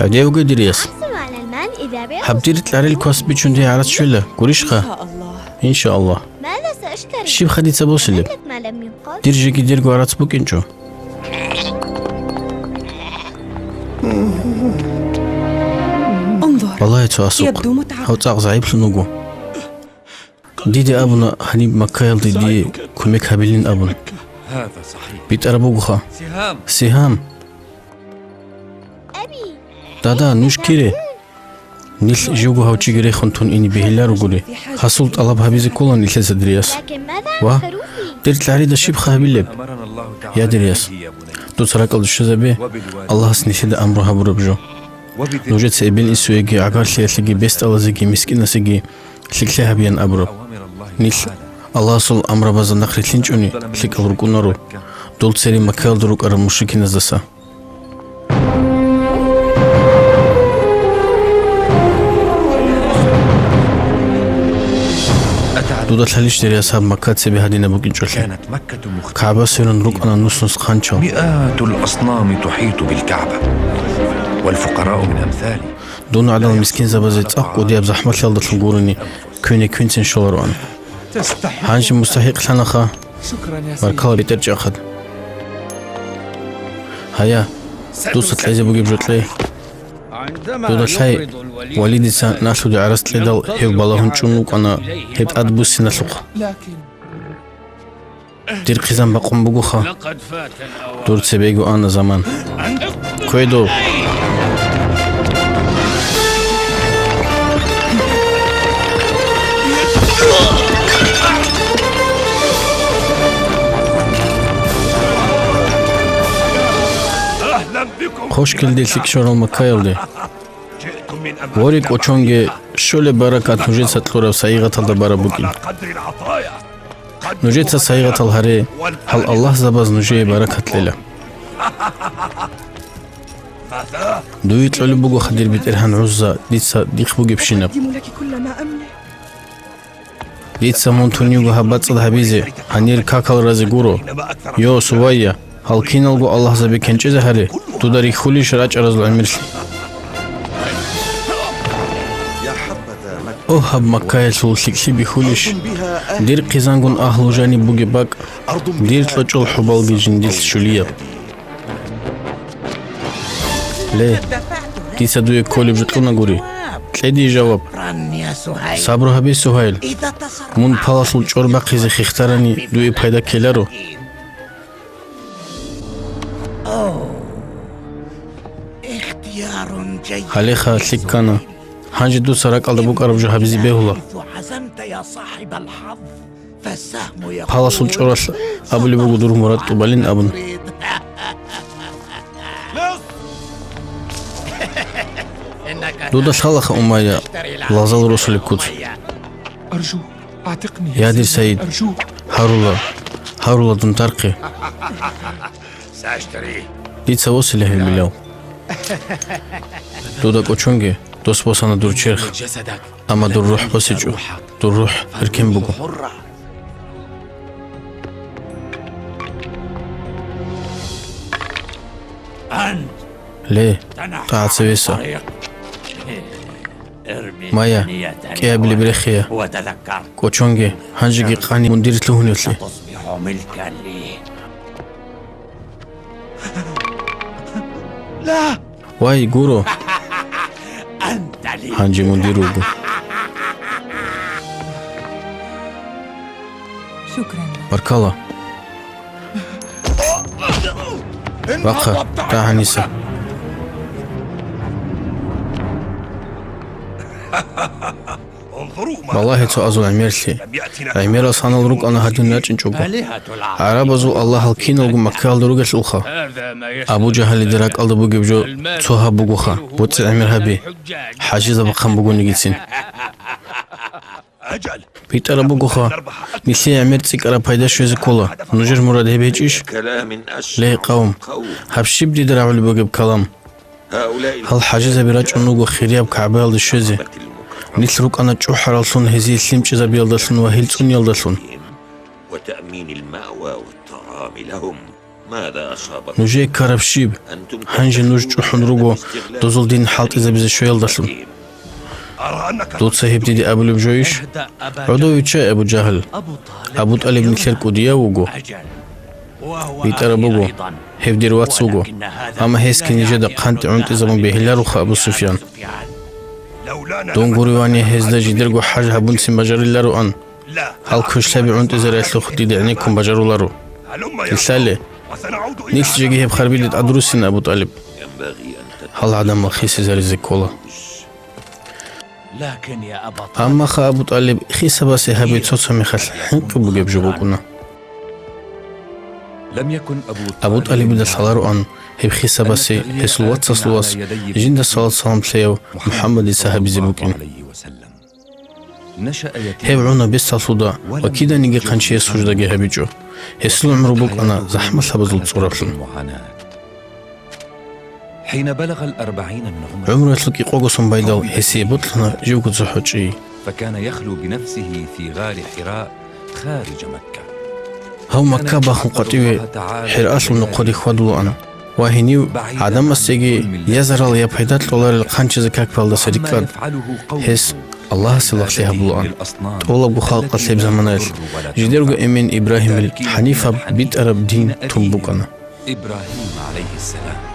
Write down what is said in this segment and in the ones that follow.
هدي وقدر يس أحصل على المال إذا بعت. حبتيرت لعري الكوس بيتشون دي عرس شولا قريشخا إن شاء الله ماذا سأشتري؟ شيب خدي تبوسلب لك ما لم ينقل. ديرجي كي ديرقو عرس بوك إنشو انظر والله يتواسوق يبدو متعب هاو تاق زعيب شنوغو دي أبونا هنيب مكايل دي كميك هابلين أبونا هذا صحيح. بيت أربوغخا سهام. سهام أبي دادا نوش كيري نيل جوغو هاو تشيغري خنتون إني بهلارو قولي حصل طلب هابيزي كولون نيل درياس لكن ماذا واه. عن خروفي؟ ديرت العريضة شيب خابلب أمرنا الله تعالى يا درياس به يا بني. دو تراك ألدو شزابي وبالوالدين الله سنشد أمرها بربجو وبذي نوجد سيبين إسويجي عقار سياسيجي بيست ألازيجي مسكينة سيجي سيكلها بيان أبرب أوامر الله نيل تعالى. الله صل أمر بازا نخري تلينجوني سيك ألرقو نارو دول سيري مكال دروك أرى مشركين الزسا دودا تلاليش ديري أصحاب مكات سيبي هادينا بوكين جولي كانت مكة مختلفة. كعبة سيرن روك أنا نص خانشو مئات الأصنام تحيط بالكعبة والفقراء من أمثالي دون عدد المسكين زبازي تأقو دياب زحمة لالدة الغورني كوني كونتين شولروان هانشي مستحيق لنخا شكرا يا مركالي ترجع أخد هيا دوسة تلعزي بوكي بجوتلي دودا تلاي والدي سا ناشو دي عرست لي دل هيو بالاهن چونوك أنا هيت أدبوسي نسلق دير قيزان بقوم بقوخا دور تسيبيقو أنا زمان كويدو خوش كل دي سيك شورال مكايل دي وريك وچونجي شولي بركات نجيت ستلورا وسايغة الدا بارا بوكين نجيت سايغة الهاري هل الله زباز نجي بركات ليلة دويت علو بوغو خدير بيت إرهان عزة ديتسا ديخ بوغي بشينب أقدم لك كل ما أملك ديتسا مونتونيوغو هبات صد هبيزي هنير كاكال رازي غورو يو سوايا هل كينالغو الله زبي كنچي زهاري توداري خولي شراج أرزل عمرش هب مكايل سول سيكسي بخولش دير قيزانغون أهلو جاني بوغي باك دير تلوچول حبالغي جنديل شوليا ليه ديسا دوي كولي بجتقلنا غوري تلدي جواب صبرو هبي سهيل مون پالاسول چور باقيزي خيختاراني دوي بايدا كيلارو اختيار جيد. خليخا سيكانا هانجي دو سراك ألدا بوك أربجو هبزي بيهولا حزمت يا صاحب الحظ فالسهم يقول پالاسول چورس أبولي بوغو دور مراد طوبالين أبن دودا شالخ أمايا لازال رسول القدس أرجو أعتقني يا دير سيد أرجوك هارولا دون ترقي سأشتريه. ديت سووسي لهي بلاو دودا كوچونجي دوس بوسانا دور چرخ جسدك أما دور روح بسيجو دور روح اركن بوغو حرة. أنت ليه تنحى قاعد سويسا طريق. ارمي مايا ثانية كيا بلي بريخيا وتذكر كوچونجي هانجي قاني مندير تلوهنيوتلي تصبح ملكا لي. لا واي غورو أنت لي. هانجي مندير وغو شكرا بركالا بقى تاع هنيسا والله تو أزول عميرتي عميرا صانل روك أنا هادو ناچن چوبا آلهة العرب عرب أزول الله الكين وغو مكال دروغ الألخا هذا ما يشبه أبو جهل دراك ألدو بوغي بجو توها بوغوخا بوتس عمير هبي حاجزة بقام بوغو نيجيتسين أجل. بيتر بوغوخا نسي عمير تسيك أرا بايدا شويزي كولا نجر مراد هبيجيش كلام أشهر. ليه قوم هبشيب دي دراعو اللي بوغي بكلام هؤلاء هل حاجزة براج أنوغو خيرياب كعبال دي شويزي نسلوك أنا تشو حرالسون هزي سلمش إذا بيلدسون وهيلسون يلدسون وتأمين المأوى والطعام لهم نوجي كاربشيب هنجي نوج جحن روغو دوزل دين حالت إذا بزي شويل دسل دوت صاحب دي أبو لبجويش عدو يتشا أبو جهل أبو طالب نكلك وديا وغو بيتر بوغو هفدير واتسوغو أما هيس كني جدا قانت عنت إذا من بيهلا روخ أبو سفيان دون غوريواني هيز دا جدرغو حاجة هبون سين بجاري لارو أن هل كوش لابي عنت إذا رأيتلوخ دي دعنيكم بجارو لارو الثالي نيكس جيجي هب خربي لت أدروسين أبو طالب هل عدم الخيس زاري زيكولا أما خا أبو طالب خيسة باسي هابي تصوصا ميخال حنق بوغيب جبوكونا لم يكن أبو طالب دا صلارو أن هب خيسة باسي هسلوات سسلواس جند صلاة سلام سيو محمد سهابي زبوكين هب عونا بيستا صودا وكيدا نيجي قنشي سوجدا جي هابيجو هسلو عمرو بوك أنا زحمة سابزل تصورفلن حين بلغ 40 من عمره عمره يتلقي قوغسون بايداو هسي بطلنا جيوكو زحوشي فكان يخلو بنفسه في غار حراء خارج مكة. هاو مكة باخن قطيوي حراسو نقودي خوادلو أنا واهنيو عدم السيجي يزرال يبايدات لولار القانش زكاك بالدا سريكاد هس الله سلاح ليها بلو أن طولب خالق سيب زمانات جديرغو إمين إبراهيم الحنيفة بيت أرب دين تنبوك أنا إبراهيم عليه السلام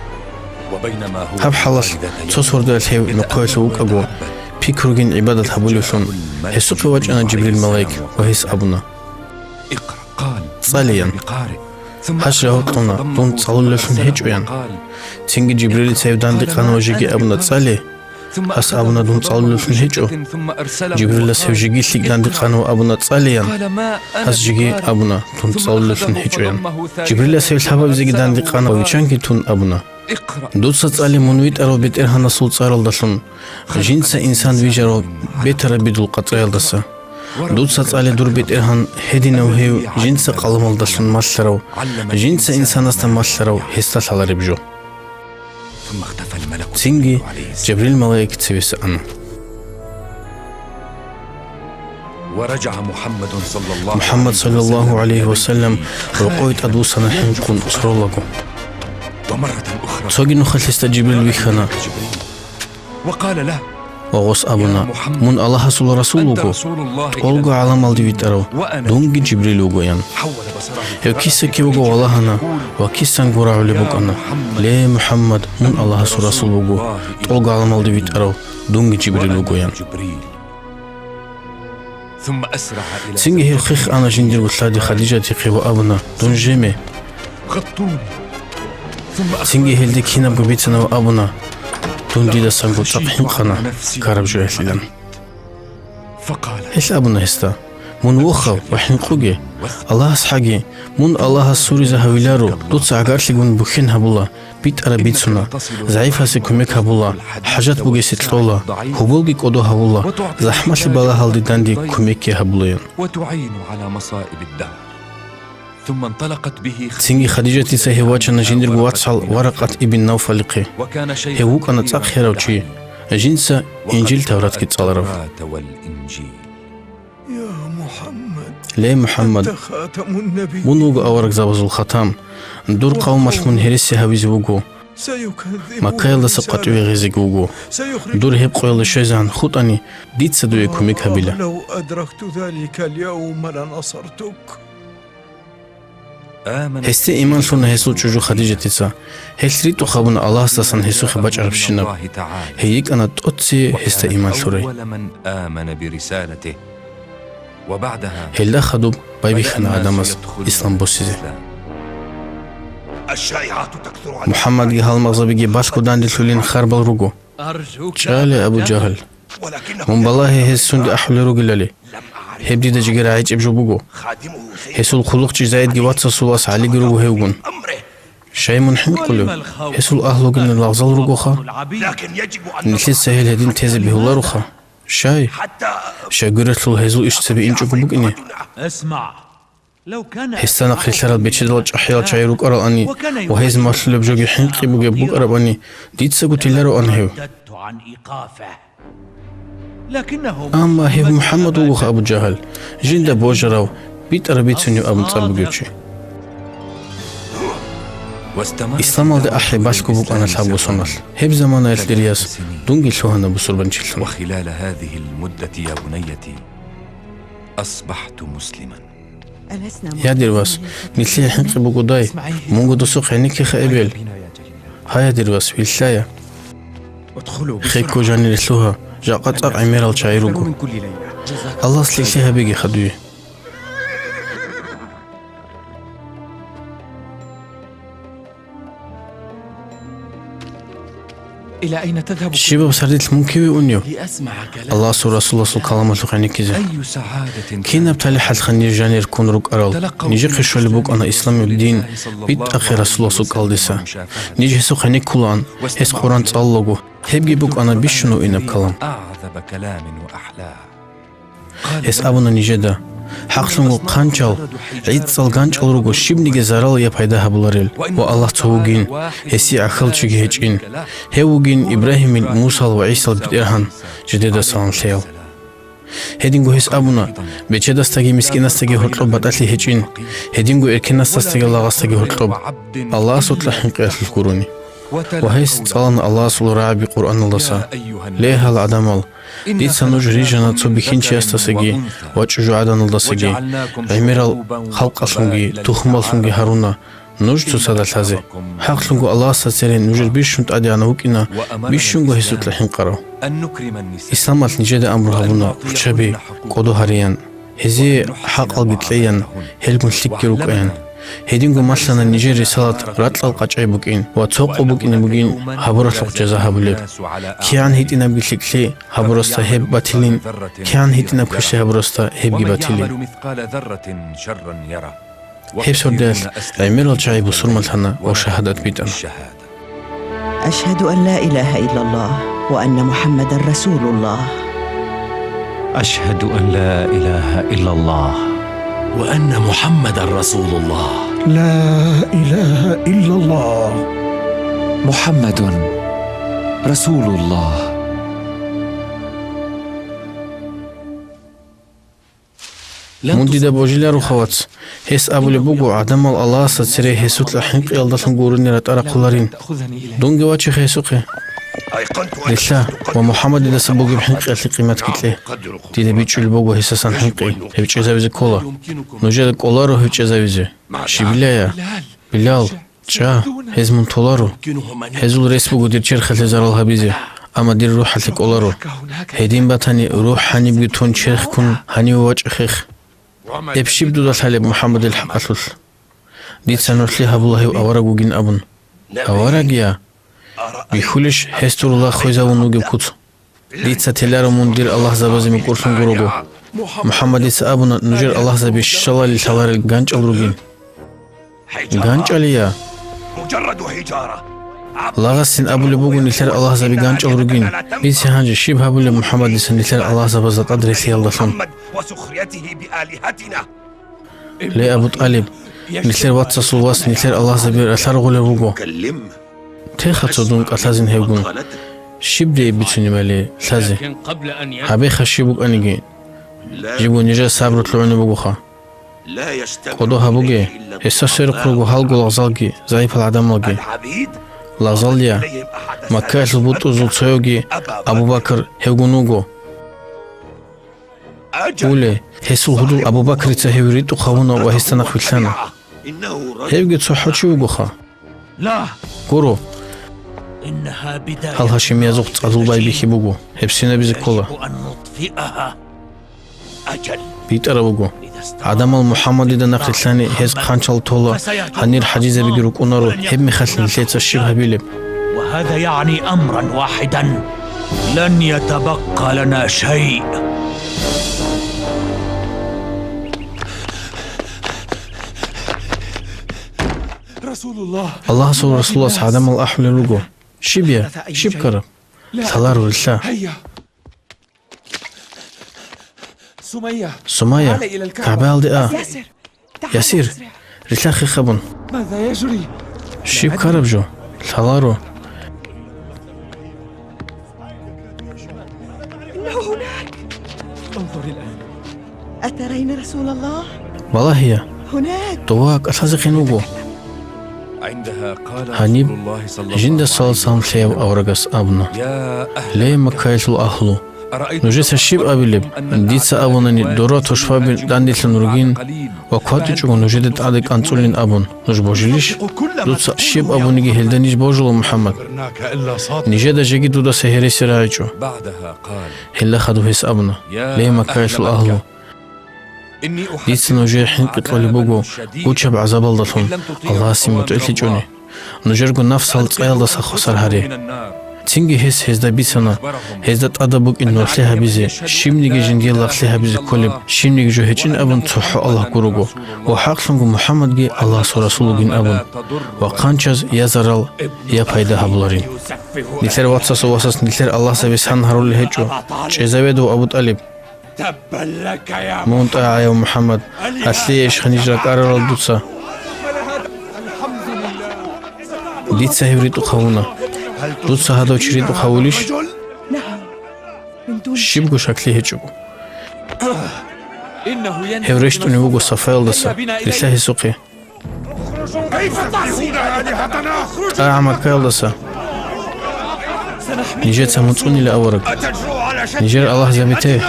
وبينما هو هب حلص تصور دالت هيو نقويس ووكاغو بيكروغين عبادة هبوليوسون هسوكي واجأنا جبريل ملايك وهيس أبونا قال صاليا حشره طونا دون تصالو لسون هيجويان تنجي جبريل سيودان دي قانو جيجي أبونا تصالي هس أبونا دون تصالو لسون هيجو جبريل سيوجيجي سيقلان دي قانو أبونا تصاليان هس جيجي أبونا دون تصالو لسون هيجويان جبريل سيوسحبا بزيجي دان دي قانو ويشانكي تون أبونا دوتسا تصالي منويت أرو بيت إرهانا سول تصارل دسون جنسا إنسان ويجارو بيتر بيدول قطريل دسا دوتسا تصالي دور بيت إرهان هدينا وهيو جنسا قلمال دسون ماسلرو جنسا إنسان استا ماسلرو هستا سالاري بجو سينجي جبريل ملايك تسويس أنا ورجع محمد صلى الله عليه وسلم وقويت أدوسنا حنكون أسرولكو ومرة أخرى سوغي نخلص جبريل ويخنا وقال له وغوص أبونا من الله رسول رسولكو قولغو على مال ديويتارو دونجي جبريل وغويان هو كيسا كيوغو والهنا وكيسان غوراو لبوكنا لي محمد من الله رسول رسولكو قولغو على مال ديويتارو دونجي جبريل وغويان ثم أسرع إلى سينجي هي خيخ أنا جندير وثلادي خديجة تيقيو أبونا دون جيمي غطوني سينجي هيلدي كينا بغبيتنا وأبونا دون ديدا سانغو تقحين قنا كارب جو يحلن فقال إيش أبونا هستا من وخو وحين قوغي الله أسحاقي من الله السوري زهويلارو دوت سعقارتلي من بوخين هبولا بيت أرى بيتسونا زعيف هسي كميك هبولا حاجات بوغي ستلولا هبولغي قدو هبولا زحمة بالا هالدي داندي كميكي هبوليان وتعين على مصائب الدهر ثم انطلقت به سينجي خديجة تيسا هواجنا جندر بواتسال ورقة ابن نوفلقي وكان شيخ هوك أنا تاق خيروشي جنسا إنجيل تورات كتصالرف والإنجيل يا محمد لي محمد أنت خاتم النبي بونوغ أورق زابز الختام دور قوم من هرسي هاويزوغو سيكذب ما قيل سقط ويغيزيغوغو دور هيب قيل شيزان خطاني ديت سدو يكوميك هبيلا لو أدركت ذلك اليوم لنصرتك هستی ایمان سونه هسو چوجو خدیجه تیسا هسری تو خابون الله استاسن هسو خباج عرب شنب هيك أنا تقصي هست ایمان سوری أول من آمن برسالته وبعدها هلا خدوب بايبي خنا آدمس إسلام بوسيزي الشائعات تكثر على محمد جهال مغزبي باسكو داندي سولين خربل روغو شالي أبو جهل من بالله هسون دي أحول روغي للي هبدي دا جيجر عيج ابجو بوغو هسول خلوق جي زايد جي واتسا سواس علي روغو هيوغون شاي منحن قلو هسول أهلو قلن الأغزال روغو خا نتلت سهل هدين تيزي بيهولا روخا شاي قررت له هزول إيش تبي إنجو بوغيني اسمع لو كان هستانا قلتلال بيتشدال جحيال شاي روغ أرال أني وهيز ماسلو بجوغي حنقي بوغي بوغ أرال أني ديتسا قلت لارو أنهيو عن إيقافه لكنه أما هي محمد وغوخ أبو جهل جند بوجراو بيت أربيت سنيو أبو نصار بقيوشي إسلام aldı أحلى باشكو بوك أنا تلعبو صنال هب زمان الدرياس دونجي شوهنا بسربان شلون وخلال هذه المدة يا بنيتي أصبحت مسلما. يا درواس مثلي حنق بوكو داي مونغو دسوق عينيك خائبل هيا درواس بالله خيكو جاني لسلوها جاقت عمير الشايروكو الله سليشيها بيجي خدوي إلى أين تذهب؟ الشباب سردت ممكن ونيو الله سورة رسول الله صلى الله عليه وسلم كذا أي سعادة كينا بتالي حد خنير جانير كون روك أرال نيجي خشوا لبوك أنا إسلام الدين بيت أخير رسول الله صلى الله عليه وسلم نيجي هسو خنير كلان هس قرآن تصلقو هبجي بوك أنا بيشنو إنب كلام أعذب كلام وأحلاه. هس أبونا نيجي ده حقلنغو قانچال عيد صالغانچ أولرغو شبنيگه زرال يا پايدا هبولاريل والله توغين هسي عقل چيگه هچين هوغين إبراهيم موسى وعيسى بدرهان جديد سلام سيل هدينغو هس أبونا بچداستاگي مسكيناستاگي هوتلوب باتاتلي هچين هدينغو إركناستاگي لاغاستاگي هوتلوب الله سوتلا حنقيات القروني وهيس صالن الله سلورا بقرآن الله ليها العدمال ديت سنوج ريجانا تصبحين شيستاسجي وجو عدن الداسجي عميرال خلق أصلنجي تخم أصلنجي هارونا نوج تصاد الحزي حقلنجو الله ساتسرين نوجر بيشونت أديانا وكنا بيشونجو هيسوت لحين قرأ إسلامات نجد أمر هارونا وشابي قدو هاريان هزي حق البتليان هلبون سكيروك أيان هيدينغو مثلا نيجيري سالات راتل قاچاي بوكين واتسوق بوكين بوكين هابورسوق جزا هابوليب كيان هيتينا بيشكلي هابورستا هيب باتيلين كيان هيتينا كوشي هابورستا هيب باتيلين مثقال ذرة شرا يرى. هيب سودال عمير الجاي بصرمتنا وشهادة بيتنا أشهد أن لا إله إلا الله وأن محمدا رسول الله. أشهد أن لا إله إلا الله وأن محمد رسول الله. لا إله إلا الله محمد رسول الله. موندي دا بوجيلا روخوات هس أبولي بوغو عدم الله ساتسري هسوت لحنق يلدتن قورني رات أرقلارين دونجي واتشي خيسوقي لله ومحمد دا سبوغي بحنق يلتي قيمات كتلي دي دا بيتشو البوغو هساسان حنقي هبتش ازاويزي كولا نوجه دا كولارو هبتش ازاويزي شي بلايا بلال جا هزمون تولارو هزول ريس بوغو دير چرخل زرال هبيزي أما دير روح لك كولارو هيدين باتاني روح هاني بيتون چرخ كون هاني وواج خيخ ابشيب دو دالحالي محمد الحق أسلس ديت سنرسلي هبالله وأوراغو جين أبن أوراغ يا بيخولش هستور الله خويزاون نوغي بكوت ديت ساتلارو مندير الله زبازي مكورسون غروغو محمد إسا أبنا نجير الله زبي الشلال الشلال الغانج ألروغين غانج أليا مجرد حجارة. لاغسين أبو لبوغو نيثر الله زبي غانج ألروغين ديت سيهانج شيب هبول محمد إسا نيثر الله زبازات أدريثي الله وسخريته بآلهتنا. لي أبو طالب نيثر واتسا سلواس نيثر الله زبير أثار غولي بوغو تيخا تصدونك أثازين هيوغون شيب دي بيتسوني مالي ثازي هابي خشيبوك أنيجين جيبو نجا سابرو تلوعني بوغوخا قدو هابوغي هسا سيرق روغو هالغو لغزالغي زعيف العدم لغي لغزاليا مكاش البوتو زول سيوغي أبو بكر هيوغونوغو أولي هسو الهدو أبو بكر تهيوريتو خاونا وهستنا خلسانا هيوغي تصحوشي وغوخا لا قورو إنها بداية هل هاشم يزوق تقضل باي بيخي بوغو هبسينا بيزي كولا أن نطفئها. أجل بيت أرابوغو عدم المحمد دا نقل ثاني هز قانشال طولا هنير حجيزة بيجروك أنارو هب مخلن ليتس الشبه بيلب وهذا يعني أمرا واحدا لن يتبقى لنا شيء. رسول الله. الله سور رسول الله عدم الأحمل لوغو شبيا شب كرب ثلارو لسا هيا سمية. سمايا كعبال دي ياسير رسلاخي خبن ماذا يجري؟ شب كرب جو ثلارو إنه هناك. انظري الآن. أترين رسول الله؟ والله هي هناك. طواق أسازقين وغو عندها قال هنيب رسول الله صلى جند الله صلصان عليه ثياب وسلم: أورغس أبنا يا أهل ليه مكايت الأهلو أرأيت نجس الشيب أبلب ديتس أبنني دورات وشفاب دانديت لنورجين وقوات جون نجدت عليك أنصولين أبن نجبوجليش دوتس الشيب أبنيجي هلدنيش بوجل محمد نجد جيجي دودا سهري سرايجو بعدها قال: هلا خدو هس أبنا ليه مكايت الأهلو إني ديتس نجي حين قطولي بوغو وجب عذاب الله الله سيموت إتلي نجرغو نفس الصيال دسا خسر هاري تينجي هزدا بيسنا هزدا تادبوك إنو لها بيزي شيمنيجي جندي الله لها بيزي كولب شيمنيجي جو هجين أبن تحو الله قروغو وحاقلنغو محمد جي الله رسولو جين أبن وقانچاز يزرال يا بايدا هبلورين نتلر واتساس واساس نتلر الله سبسان هارول هجو جزاويدو أبو طالب مونتا يا محمد أسليش خنيجرك أرال دوتسا ديتسا هيوريتو خونا دوتسا هذا تشريدو خوليش شيبغو شكلي هجو هيوريشتو نيوغو صفايل دسا لله سوقي أعمى كايل دسا نجيت سموتوني لأورق نجير الله زميته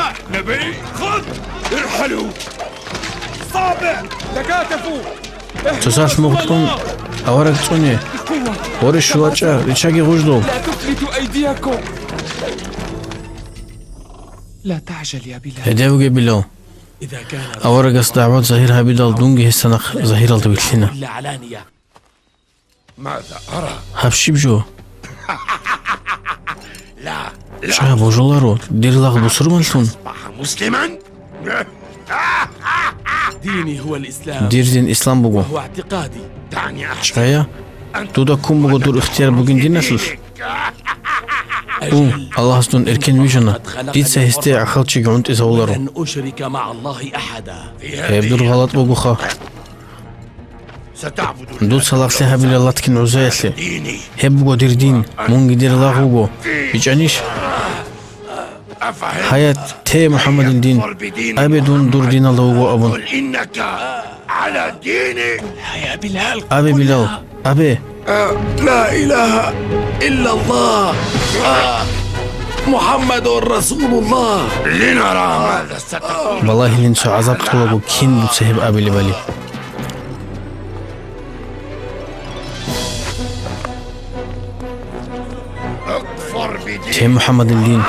تساس مغطون أورق توني ورش شواجه ريشاقي غجدو لا تفلتوا أيديكم. لا تعجل يا بلال. هداوغي بلال إذا كان أورق دعوات ظهيرها بدال دونجي هستنق ظهير الطويلتنا إلا علانية. ماذا أرى؟ هفشي بجو لا شاها بوجولارو دير لاغ بصر مالتون مسلما؟ ديني هو الإسلام دير دين إسلام بوغو وهو اعتقادي. دعني أحسن شايا تودا كوم بوغو دور اختيار بوغين دين نسل الله سدون إركين ويجنا ديت سهستي عخلتشي قعونت إزاولارو لن أشرك مع الله أحدا. هيبدور غلط بوغو خا ستعبد دود صلاح لها بلا الله تكن عزايسلي ديني هيبوغو دير دين مونغي دير لاغوغو بيجانيش أفهم حياة تي محمد الدين أبدون دور دين الله أبن قل إنك على ديني يا بلال أبي بلال أبي لا إله إلا الله محمد رسول الله. لنرى ماذا ستقول. والله اللي نسو عذاب طلبو كين بتسهب أبي لبالي اكفر بديني تي محمد الدين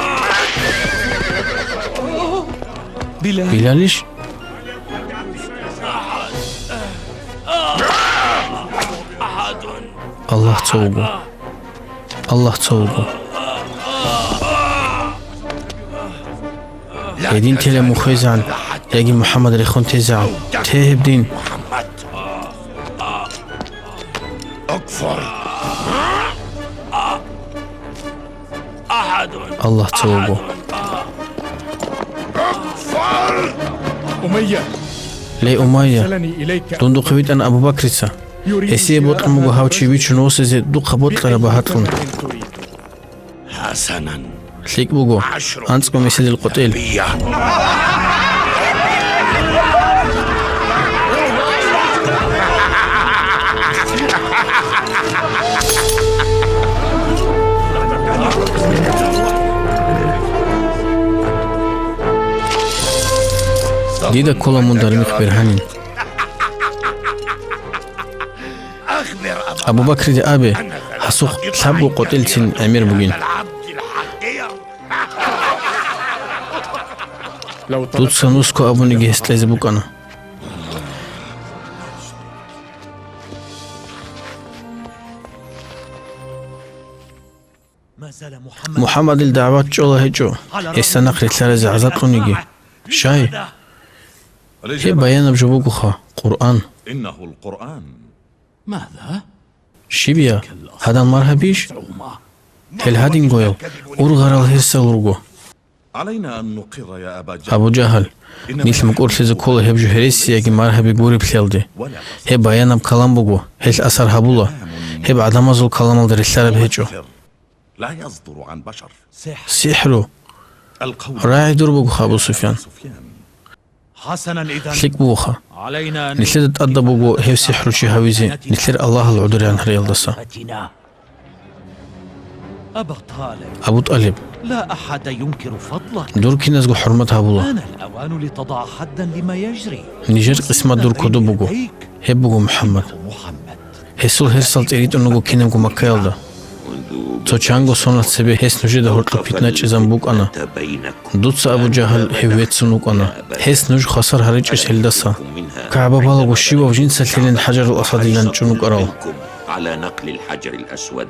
بلاليش الله توبو الله توبو يدين تلا مخيزعن يجي محمد ريخون تيزعن تهب دين اكفر الله توبو أمية لي أمية سلني إليك دوندو قويت أن أبو بكر سا إسي بوطن مغو هاوشي بيچو نوسي دو قبوط لرباهاتون حسنا سليك بوغو أنسكو مسيد القتيل ديدا كولا مندرميق برهانين أبو بكر دي أبي حسوق سابو قتلتين أمير بوغين دوت سنوسكو أبو نيجي هستلازي بوكانا محمد الدعوات جولا هجو يستنق رتلارزي عزات نيجي شاي هي بيانا بجبوكو خا قرآن إنه القرآن. ماذا؟ شيبيا هذا مرهبيش هل هادين قويل أرغر الهرسة لرغو علينا أن نقر يا أبا جهل. أبو جهل نيل مقول سيزو كولا هبجو هرسي يجي مرهبي قوري بخيلدي هي بيانا بكلام بوغو هل أثر هبولا هي بعد مازل كلام الدرسلار بهجو لا يصدر عن بشر. سحرو القول راعي دور بوغو أبو سفيان حسنا إذا سلك بوخا علينا أن نسلد تأدبوغو هيو سحر شي هاويزي نسلر الله العذر عن هريال دسا أبا طالب أبو طالب لا أحد ينكر فضلك دور كي نزغو حرمتها بولا آن الأوان لتضع حدا لما يجري نيجر قسمة دور كدو بوغو هبوغو محمد هسول هرسال تريد أنوغو كينمغو مكايل دا توچانغو سونات سبي هس نوجي دا هورتلو فتناچ زنبوك أنا دوتس أبو جهل هويت سنوك أنا هس نوج خسر هريج إسهل دسا كعبا بالغو شيبا وجين سلسلين حجر الأصد لان چونوك أراو على نقل الحجر الأسود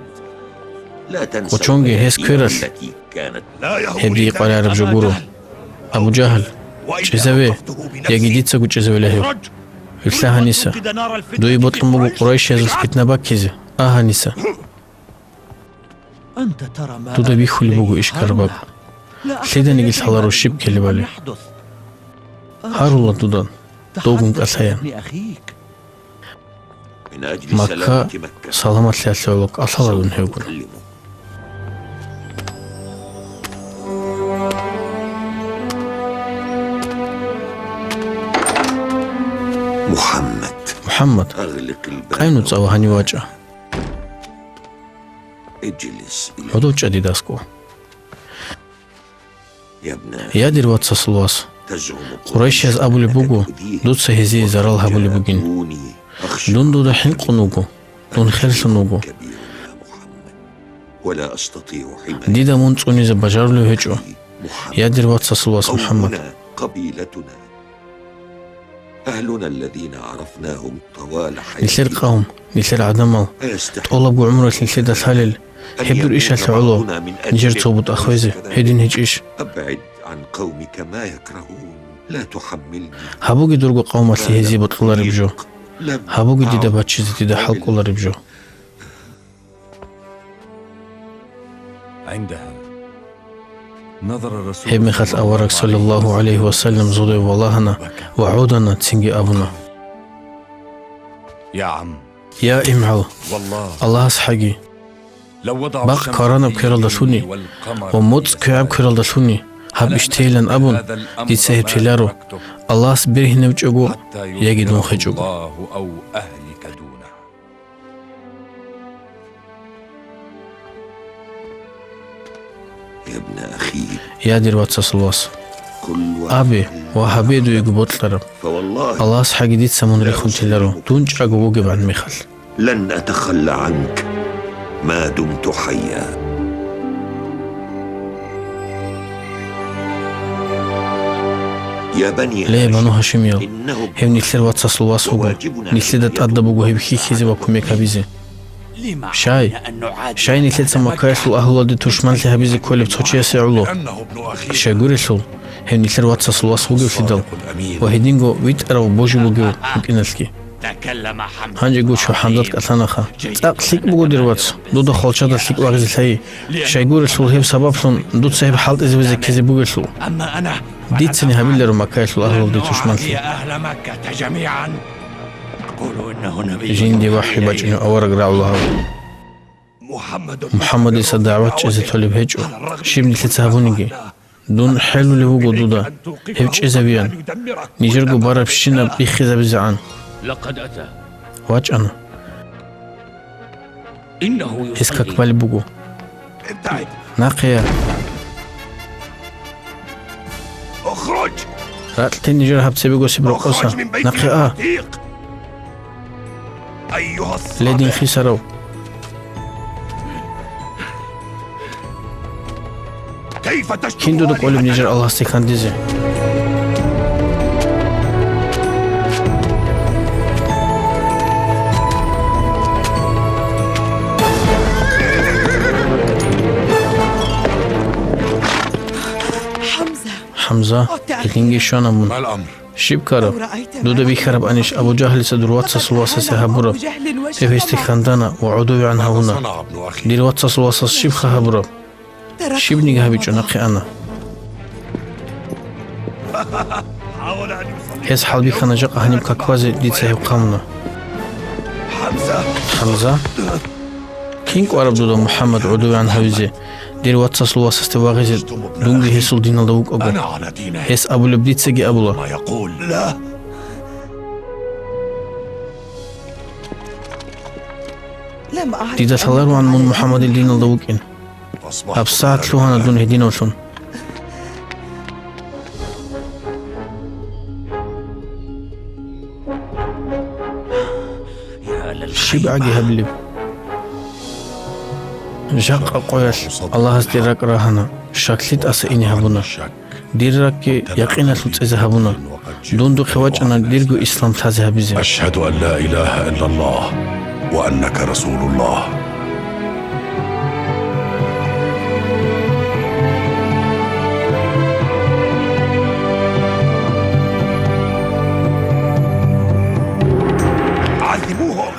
لا تنسوا وچونغي هس كيرل التي كانت هبدي قال عرب جبورو أبو جهل چزوي يجي ديتسا قو چزوي لهيو يرسلها نيسا دوي بطلموغو قريش يزل فتنة باكيزي آها نيسا أنت ترى ما دودا بيخولي بوغو إيش كرباك سيدا نيجي سحلارو شيب كلي بالي هارو الله دودان دوغن قاسايا لأخيك من أجل مكة سلامة مكة سلامت لأسلوك أصلا دون هيوغن أكلمه. محمد أغلق الباب قاينو تساوى هاني واجه اجلس عدو جديد أسكو يا ابن يا دير واتساس الواس تزعم قريش يز أبو لبوغو دوت سهزي زرال هابو لبوغين دوني أخشى دون دودا حين قنوغو دون خير سنوغو كبير يا محمد ولا أستطيع حماية ديدا مونتسوني زبجار له هجو محمد. يا دير واتساس الواس محمد قومنا قبيلتنا أهلنا الذين عرفناهم طوال نسير حياتنا قوم نسير عدمال أيستحق طولب بو عمرك نسير دا ثالل هبدور إيش هالعلو نجر تصوبت أخويزي هيدين هج إيش أبعد عن قومك ما يكرهون لا تحملني هابوغي درغو قومات لي هزي بطلار بجو لم هابوغي ديدا باتشيزي ديدا حلق الله بجو عندها نظر الرسول هب مخات أورك صلى الله عليه وسلم زودي واللهنا وعودنا تسنجي أبونا يا عم يا إمعو والله الله أسحقي لو وضعوا باق الشمس قرانا فيه بكيرال دسوني والقمر وموت كعب كيرال دسوني هب اشتيلن أبون دي سهب تلارو الله سبيره نبجوغو يجدون خجوغو الله أو أهلك دونه. يا ابن أخي يا دير واتساس الواس كل أبي وحبيدو يقبوت لرم فوالله الله أسحقي ديت سمون ريخون تلارو دونج أقوغو عن ميخل لن أتخلى عنك ما دمت حيا يا بني ليه بنو هاشميو إنهم هم نسير واتساس الواس هوغو نسير دات أدبوغو هبكي خيزي وكمي كابيزي شاي نسير سما كايسلو أهلا دي تشمال هبيزي كولي بتوشي سيعولو لأنه ابن أخي شاي غوريسل هم نسير واتساس الواس هوغو فيدل وهيدينغو ويت أرو بوجي بوغو مكينسكي تكلم حمزة هانجي قوشو حمزات كأسانخا تاق سيك بوغو دير واتس دودا خالشادا سيك واغزي ساي شاي غوريسل هيب سبابسون دوت سايب حالت إزوزي كيزي بوغيسلو أما أنا ديت سني هبيلرو مكايسلو أهلا دي تشمال يا أهل مكة جميعا قولوا إنه نبي جيندي وحي باجنو أورق راعو محمد إسا دعوات إزا تولي بهجو شيبني تتسابونيجي دون حلو لهوغو دودا هبج إزا بيان نيجرغو بارا بشينا بيخيزا بزعان لقد أتى واج أنا إنه إسكا يصلي كبالي بوغو ابتعد ناقيا اخرج راتلتين نيجر هبتسي بيغو سيبرو قوسا من بيتنا ناقيا العتيق أيها ليدين الصابر خيسارو كيف تشتم كين دودك أولي آلهتنا؟ بنيجر الله سيكان ديزي حمزة يتنجي شانا من ما الأمر؟ شيب كارب دودا بيخرب أنيش أبو جهل سدر واتساس الواسس هبرب إيه استخاندانا وعدوي عنها هنا صنع ابن أخي دير واتساس الواسس شيب خهبرب شيب نيجا هبيجو نقي أنا حاول أن يصلي هيس حال بيخانا جاق هنيم كاكوازي ديت سهب قامنا حمزة حمزة كينك وارب دودا محمد عدو عن هاوزي دير واتساس الواسس تواغيزي دونجي هسول دين الدوك أبو أنا على دينه هس أبو لبديت سجي أبو ما يقول لا. لم أعرف ديدا سالارو عن من محمد الدين الدوك إن أصبحت أبساعد شلوهانا دون هدين وشون شبعجي هبلب جاق قويس الله هستيرك راهنا شكلت أسئني هبونا ديرك يقين لتز هبونا دون دو خواج أنا ديرجو إسلام تازه بزي أشهد أن لا إله إلا الله وأنك رسول الله.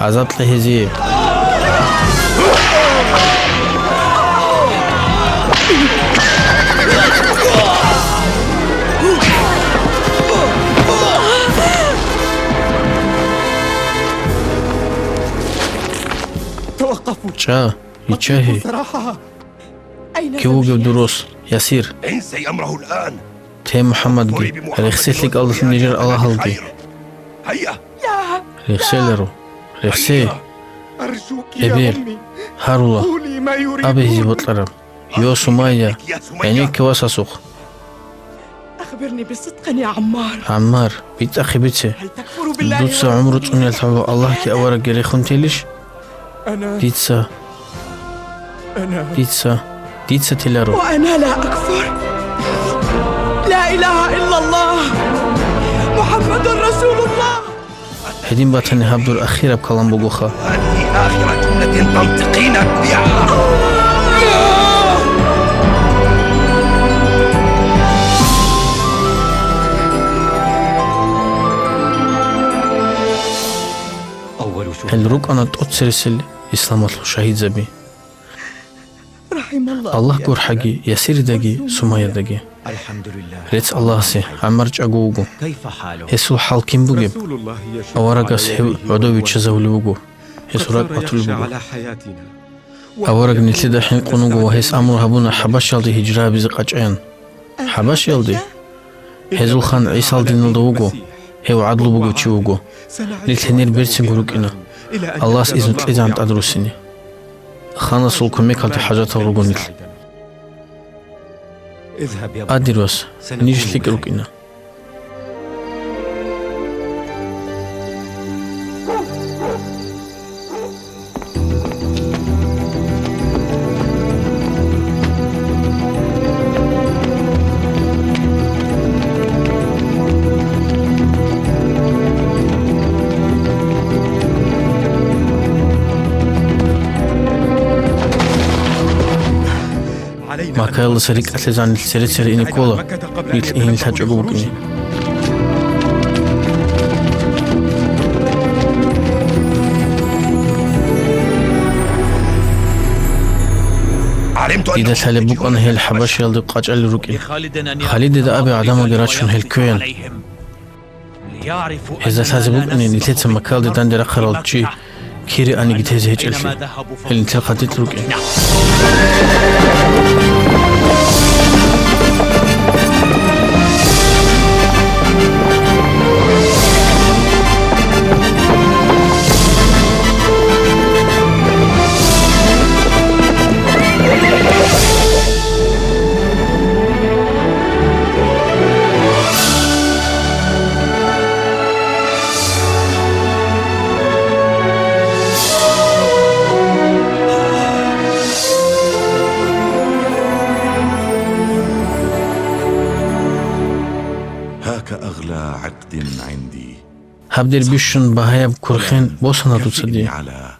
عذابت لهزي توقفوا شا يتشاهي صراحة. أين كي وجب دروس يسير انسي أمره الآن. تي محمد جي رخصت لك الله النجار الله هلقي هيا رخصيلرو رخصي أرجوك إبيل هارولا قولي ما يريد. أبي هزي بطلرم يو سمايا يا سمية يعني كواساسوخ أخبرني بصدق يا عمار. عمار بيت أخي بيتسي هل تكفر بالله؟ دوتسا عمرو تقول يلتعبو الله كي أورك جري خنتيلش ديتسا ديتسا تيلارو وأنا لا أكفر. لا إله إلا الله محمد رسول الله. هدين باتني هابدو الأخيرة بكلام بوغوخا هذه آخر جملة تنطقين بها. الروك أنا تأتسرسل إسلامات شهيد زبي رحم الله. الله قور حقي يسير دقي سمايا دقي الحمد لله. ريتس الله سي عمرج أقوغو كيف حاله؟ هسو حال كيم بوغيب أورقاس هيو عدوي تشزاولي بوغو هسو راك قتل بوغو حياتنا. أورق نتلي دحين قنوغو وهيس أمر هبونا حباش يالدي هجرها بزق أجعين حباش يالدي هزو خان عيسى الدين الدوغو هيو عدلو بوغو تشيوغو للتنير بيرتسن قروكينا الله إذن تليد عن تدرسيني خانا سلكم ميكالتي حاجات ورغو نتل اذهب يا أديروس نيجي لك روكينا ما كايل سريك أتلزان سري إني كولا نيتل إني الحاج أقوبكني إذا سالبوك أنا هي الحباش يلدي قاج ألي روكي خالد إذا أبي عدم قراتشون هي الكوين إذا سالبوك أني نتلت مكال دي داندي رقرال جي كيري أني جتهز هيج ألفي اللي نتل قديت روكي أغلى عقد عندي هبدر بيشن بهايا بكرخين بوسنا دوتسدي على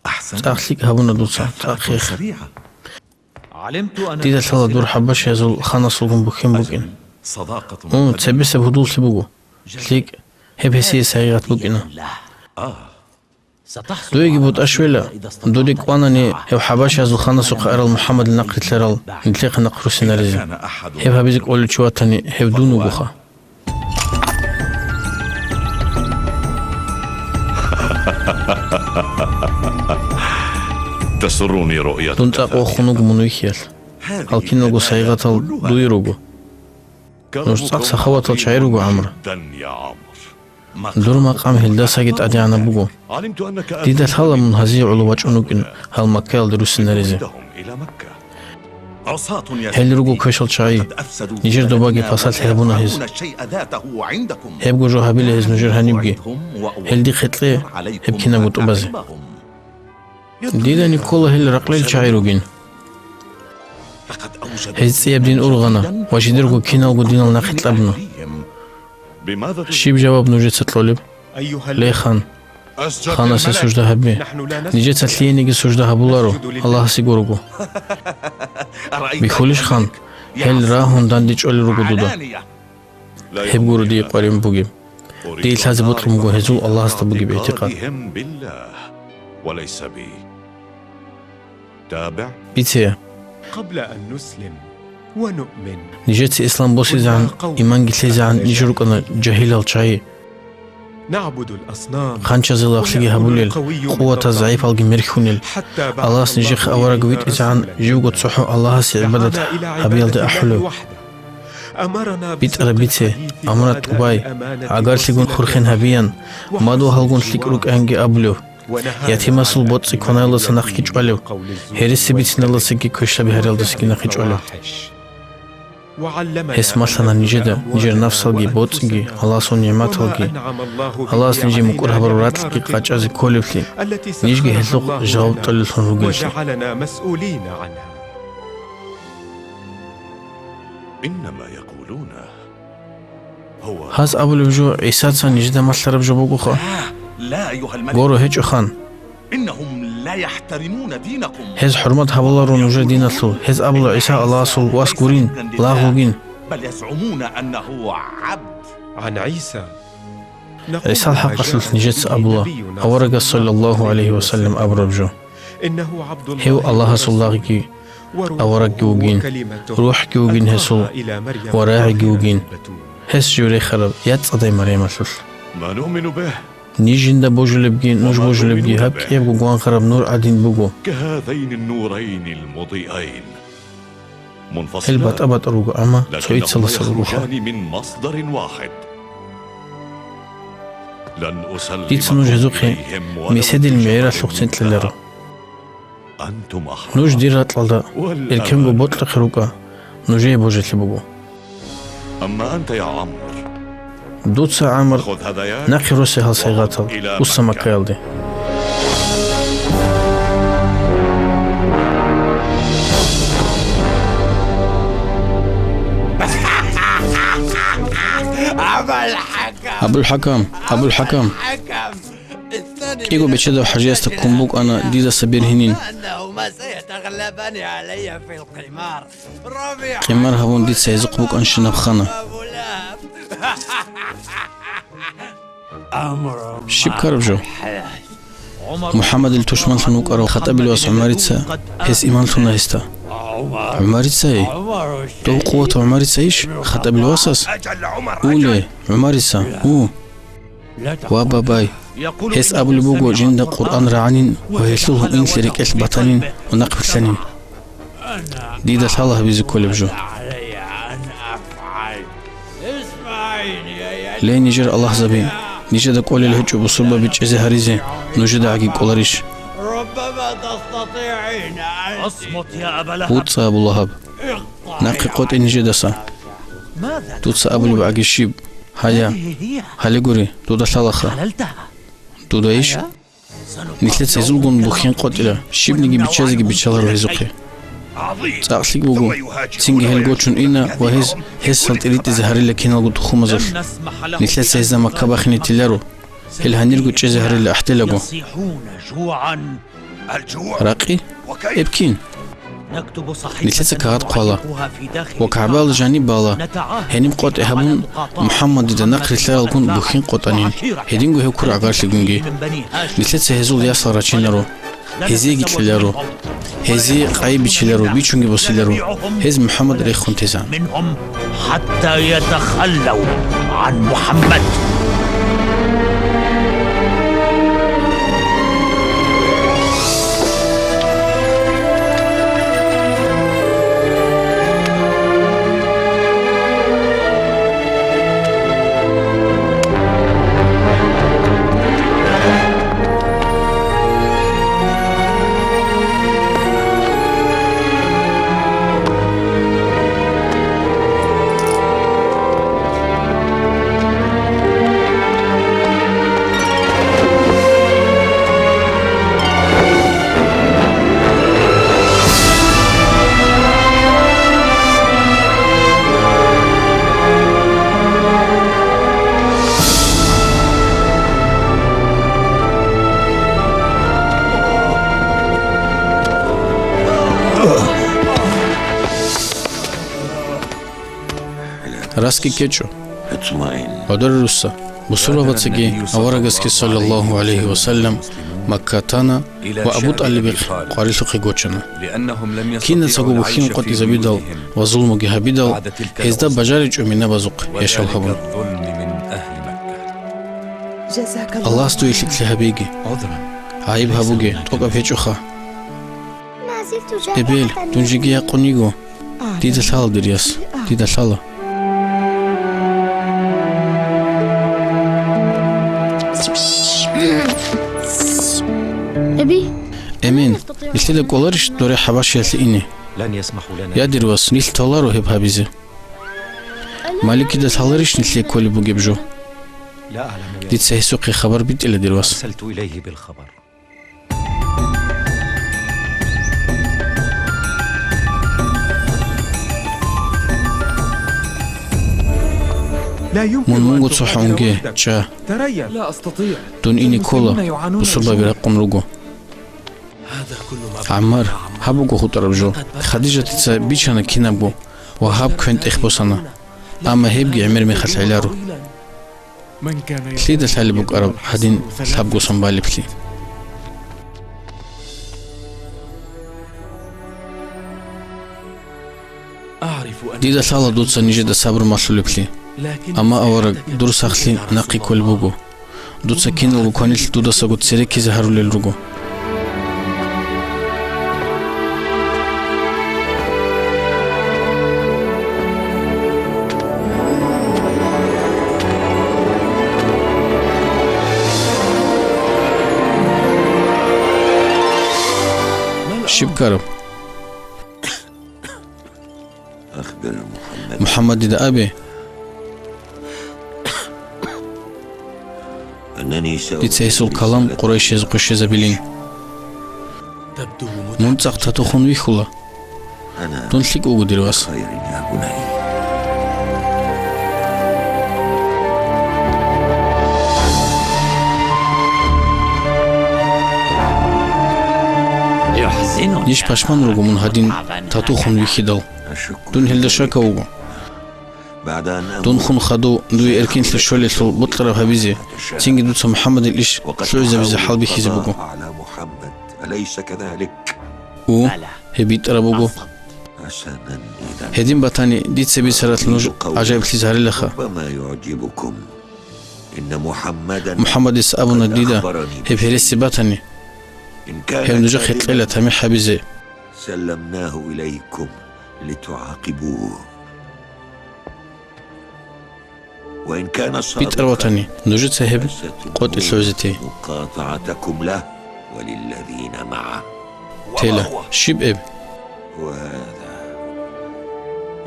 أحسن تأخليك هبونا دوتسا تأخيخ سريعة علمت أن ديدا تلا دور حباش يزول خانا سلقون بوكين بوكين صداقة تسبس بهدول سبوغو تليك هب هسي سايغات بوكينا دو يجي بوت أشويلا دو ديك واناني هب حباش يزول خانا سوق أرال محمد النقل تلرال نتليق نقرو سيناريزي هب هبيزك أولي تشواتاني هب دونو بوخا تسرني رؤيتك. دونت أقوى خنوق منويخيال هالكينوغو سايغاتال دويروغو نوشتاق سخواتال شعيروغو عمر يا عمر. دور مقام هلدا ساقيت أديانا بوغو علمت أنك ديدا الحالة من هزي علوات عنوكين هالمكة الدروس النريزي إلى مكة. عصاة هل روغو كشل شعي نيجر دوباقي فاسات هيبونا هز هيبغو جو هابيل هز نجر هنبغي هل دي خطلي هبكينا قوت أبازي ديدا نيكولا هل رقليل شعيروغين هز سيبدين أرغانا واشيدرغو كينالغو دينال ناخت لابنو شيب جواب نوجد ستلولب ليه خان خانا سي سجده هبي نيجي تسلينيجي سجده هبولارو الله سيغورغو بيخولش خان هل راهون دانديش أولي روغو دودا هبغورو دي قواريم بوغيم دي الهازي بطلمغو هزول الله استبوغي باعتقاد بالله وليس بي. تابع. بيتيا قبل أن نسلم ونؤمن نيجيتي إسلام بوسي زعن إيمان جتلي زعن نيجروك أنا جاهل الشاي نعبد الأصنام خانشا زل أخلي هبوليل قوة الضعيف الجي مرخونيل الله سنجيخ أورا قويت إزعن جيوغو تصحو الله سي عبادة هبيل دي أحلو بيت ألا بيتي أمرت أباي عقار سيقون خورخين هبيان مادو هلقون سيكروك أنجي أبلو ياتيما سل بوت سيكونا الله سنخي جوالو هيرسي بيتنا الله سيكي كوشتا بهاريل دو سيكي نخي جوالو هس مثلا نيجدا نيجر نفس الجي بوت جي الله سون نعمات الجي الله سنجي مكور هبرورات الجي قاچاز كولفلي نيجي هلوق جواب طلسون روغل وجعلنا مسؤولين عنها. إنما يقولون هو هاز أبو الوجو عيسى سان نيجدا مثلا ربجو بوغو لا أيها الملك. غورو هيجو خان إنهم لا يحترمون دينكم. هز حرمت هبولارو نوجر دينتلو هز أبو عيسى الله سول واسكورين لاغوغين بل يزعمون أنه عبد. عن عيسى عيسى الحق أسلس نجت أبو أورق صلى الله عليه وسلم أبربجو إنه عبد الله هو الله صلاغي أورق جوجين روح جوجين هسول وراعي جوجين هس جوري خرب يتصدي مريم أسلس ما نؤمن به نيجين دا بوجلبجين نوج بوجلبجي هبك يبقو قوان خرب نور عدين بوغو كهذين النورين المضيئين هل منفصلان بات أبات أروغو أما سويت لكنهما سلسل الروحة يخرجان من مصدر واحد. لن أسلم ديت سنوج هزوخي ميسيد المعيرة سوقتين تلالرو أنتم أحرار. نوج ديرات لالدا الكنغو بوتل خروكا نوجي بوجت لبوغو أما أنت يا عمرو دوتسا عمر خذ هداياك ناقي روسي هالسيغاتل وسما كيالدي أبو الحكم أبو الحكم إيغو بيتشدو حاجيستا كومبوك أنا ديدا سبير هنين أنهما سيتغلبان علي في القمار. قمار هبون ديد سيزقبوك أنشنا بخانا شيب كاربجو محمد التوشمان ثنوك أرو خطأ الواس عماريتسا هس إيمان ثنا هستا عماريتسا إيه تو قوة عماريتسا إيش خطأ الواسس أولي عماريتسا أوه وابا باي هس أبو البوغو جند قرآن رعانين وهيسلوه إن سريك البطانين ونقف الثانين ديدا الله بيزي كولبجو لين يجر الله زبين نجد قول الهجو بصلبة بجزي هريزي نجد عقيق قولاريش ربما تستطيعين أن اصمت يا أبا لهب. بوتسا أبو اللهب ناقي قوت نجدسا توتسا أبو اللي بعقي الشيب هيا هالي قوري دودا شالخا دودا إيش نتلت سيزلقون بوخين قوت إلا شيب نجي بيتشازي بيتشالر هزوقي تأخليك بوغو تنجي هالقوتشون إنا وهز سلطريت زهري لكينا القوت خمزف نتلت سيزا مكابا خيني تلارو هل هنرقو تشي زهري اللي أحتلقو يصيحون جوعا. الجوع راقي إبكين نكتب صحيفة نتلت كهات قوالا نعلقها في داخل وكعبال جاني بالا هنم قوت إهابون محمد دا نقر تلار القون بوخين قوتانين هدينغو هيو كور عقار شلقونجي نتلت سيزول ياسا راتشين لارو هزي جتلارو هزي قاي بيشلارو بيشونجي بوسيلارو هز محمد ريخون تزان منهم حتى يتخلوا عن محمد. Раски кечо. اطمئن. Одер Русса. Бусурбавацаги Аварагаски саллаллаху алейхи вассалям Маккатана ва Абут Алибик Qarisuqi Gochana. Кина цагу бухин qot izabidal ва зулмуги habidal hezda bajarich umina bazuq yashalhabun. Allah stu ishikli habigi. Ayib habuge toqa fechuxa. ما زلت Ebil جائعة tunjigi yaqonigo. Dida sal diryas. Dida sala. أبي Emin, istile kolarish dore habash yasini. لن يسمحوا لنا Ya dirwas nil tolaro heb habize. Maliki da talarish nil koli bu gebjo. لا أعلم يا Dit sehsuqi khabar bit ila dirwas. أرسلت إليه بالخبر لا يمكن Mun أن mungu تغادر tsohonge وحدك. cha تريا لا أستطيع. dun ini kola busurba biraqon rugo. هذا كل ما Ammar habugo khutarabjo. Khadija titsa bichana kinabgo. Wa hab kwent ikhbosana. Amma hebgi emir mi khatlailaru. من كان Slida salibuk arab hadin sabgo sambalipli. أعرف أن Dida sala dutsa nije da sabr masulipli. لكن Amma awara dur sakhli naqi kol bugo. Dutsa kinalgu konil duda sagut sereki zaharulel rugo. Shibkarab أخبر محمد Muhammad dida abi أنني dit sehsul kalam Quraysh yazqush yazabilin. تبدو Muntsaq tatukhun wikhula. أنا Dun lik ugu dirwas. خير يا بني. Nish pashman rugo mun hadin tatukhun wikhidal. أشك Dun hilda shaka ugu. بعد أن Dun khun khadu dui erkin shole sul butlara habize. Tingi dutsa Muhammad al-ish shuiza bize halbi hizibugo. على محمد أليس كذلك؟ U hebit arabugo. حسنا إذا Hedin batani dit sebi sarat nuj ajayib lizharilakha. ربما يعجبكم إن محمدا Muhammad is abuna dida heb heresi batani. إن Hem كان nuja khitqila tami habize. سلمناه إليكم لتعاقبوه وإن كان Bit صادقا arwatani. Nujit sahib qot iluzati. مقاطعتكم له وللذين معه Tela shib eb. وهذا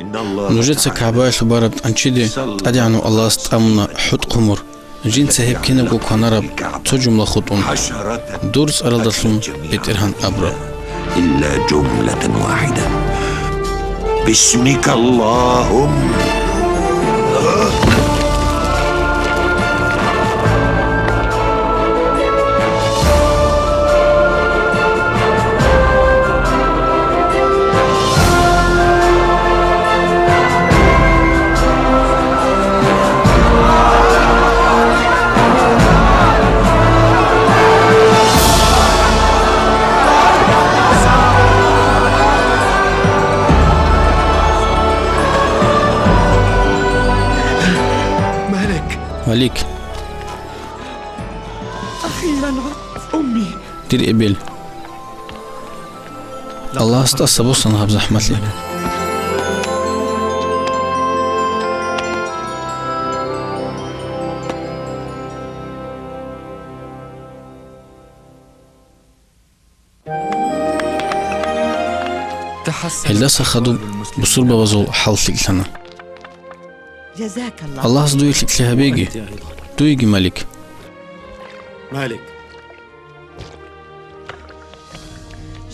إن الله Nujit sa kaaba subarat anchide adiyanu Allah stamna hut qumur. Jin sahib kinago kanarab to jumla khutun. حشرة Durs aradaslum bit irhan abra. إلا جملة واحدة باسمك اللهم Malik أخيرا عدت أمي dir ebil. Allah sta sabusan hab zahmatli. Hilda sakhadu busurba wazul halsik sana. جزاك الله Allah has duy likli habegi. Duygi Malik. مالك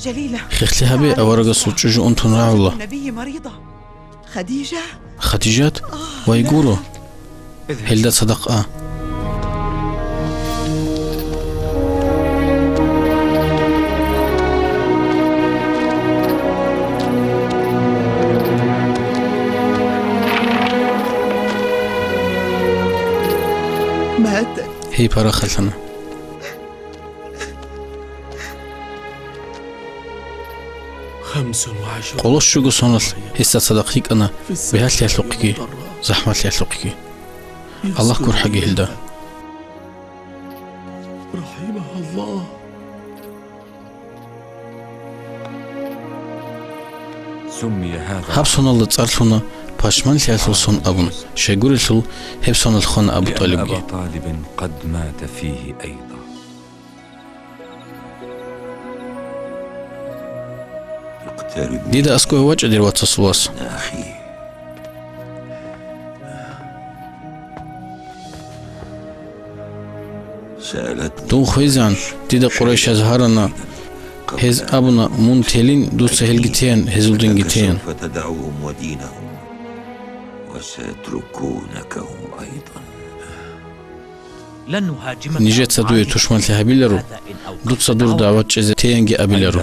جليلة Khikhli habe awaraga suchuju untun ra'ullah. النبي مريضة خديجة Khadijat wayguro. Hilda sadaqa. هي براخلنا قولش شو صنل هسه صدقيك أنا بهات لي أسلقكي زحمات لي أسلقكي الله كور حقي هلدا رحمها الله. سمي هذا هبصنا اللي تصرفنا باشمان لي أسلسون أبن شيقول السل هبصنا الخون أبو لأن طالب أبا طالب قد مات فيه أيضا. ديدا أسكو وجه دير واتسواس أخي سألتني دو خويزان ديدا قريش أزهرنا هز أبنا منتلين دو سهل جتين هزلدين جتين سوف تدعوهم ودينهم وسيتركونك هم أيضا. لن نهاجمك نيجت سدوي تشمل لهابيلرو دوت صدور دعوات جزء تينجي أبيلرو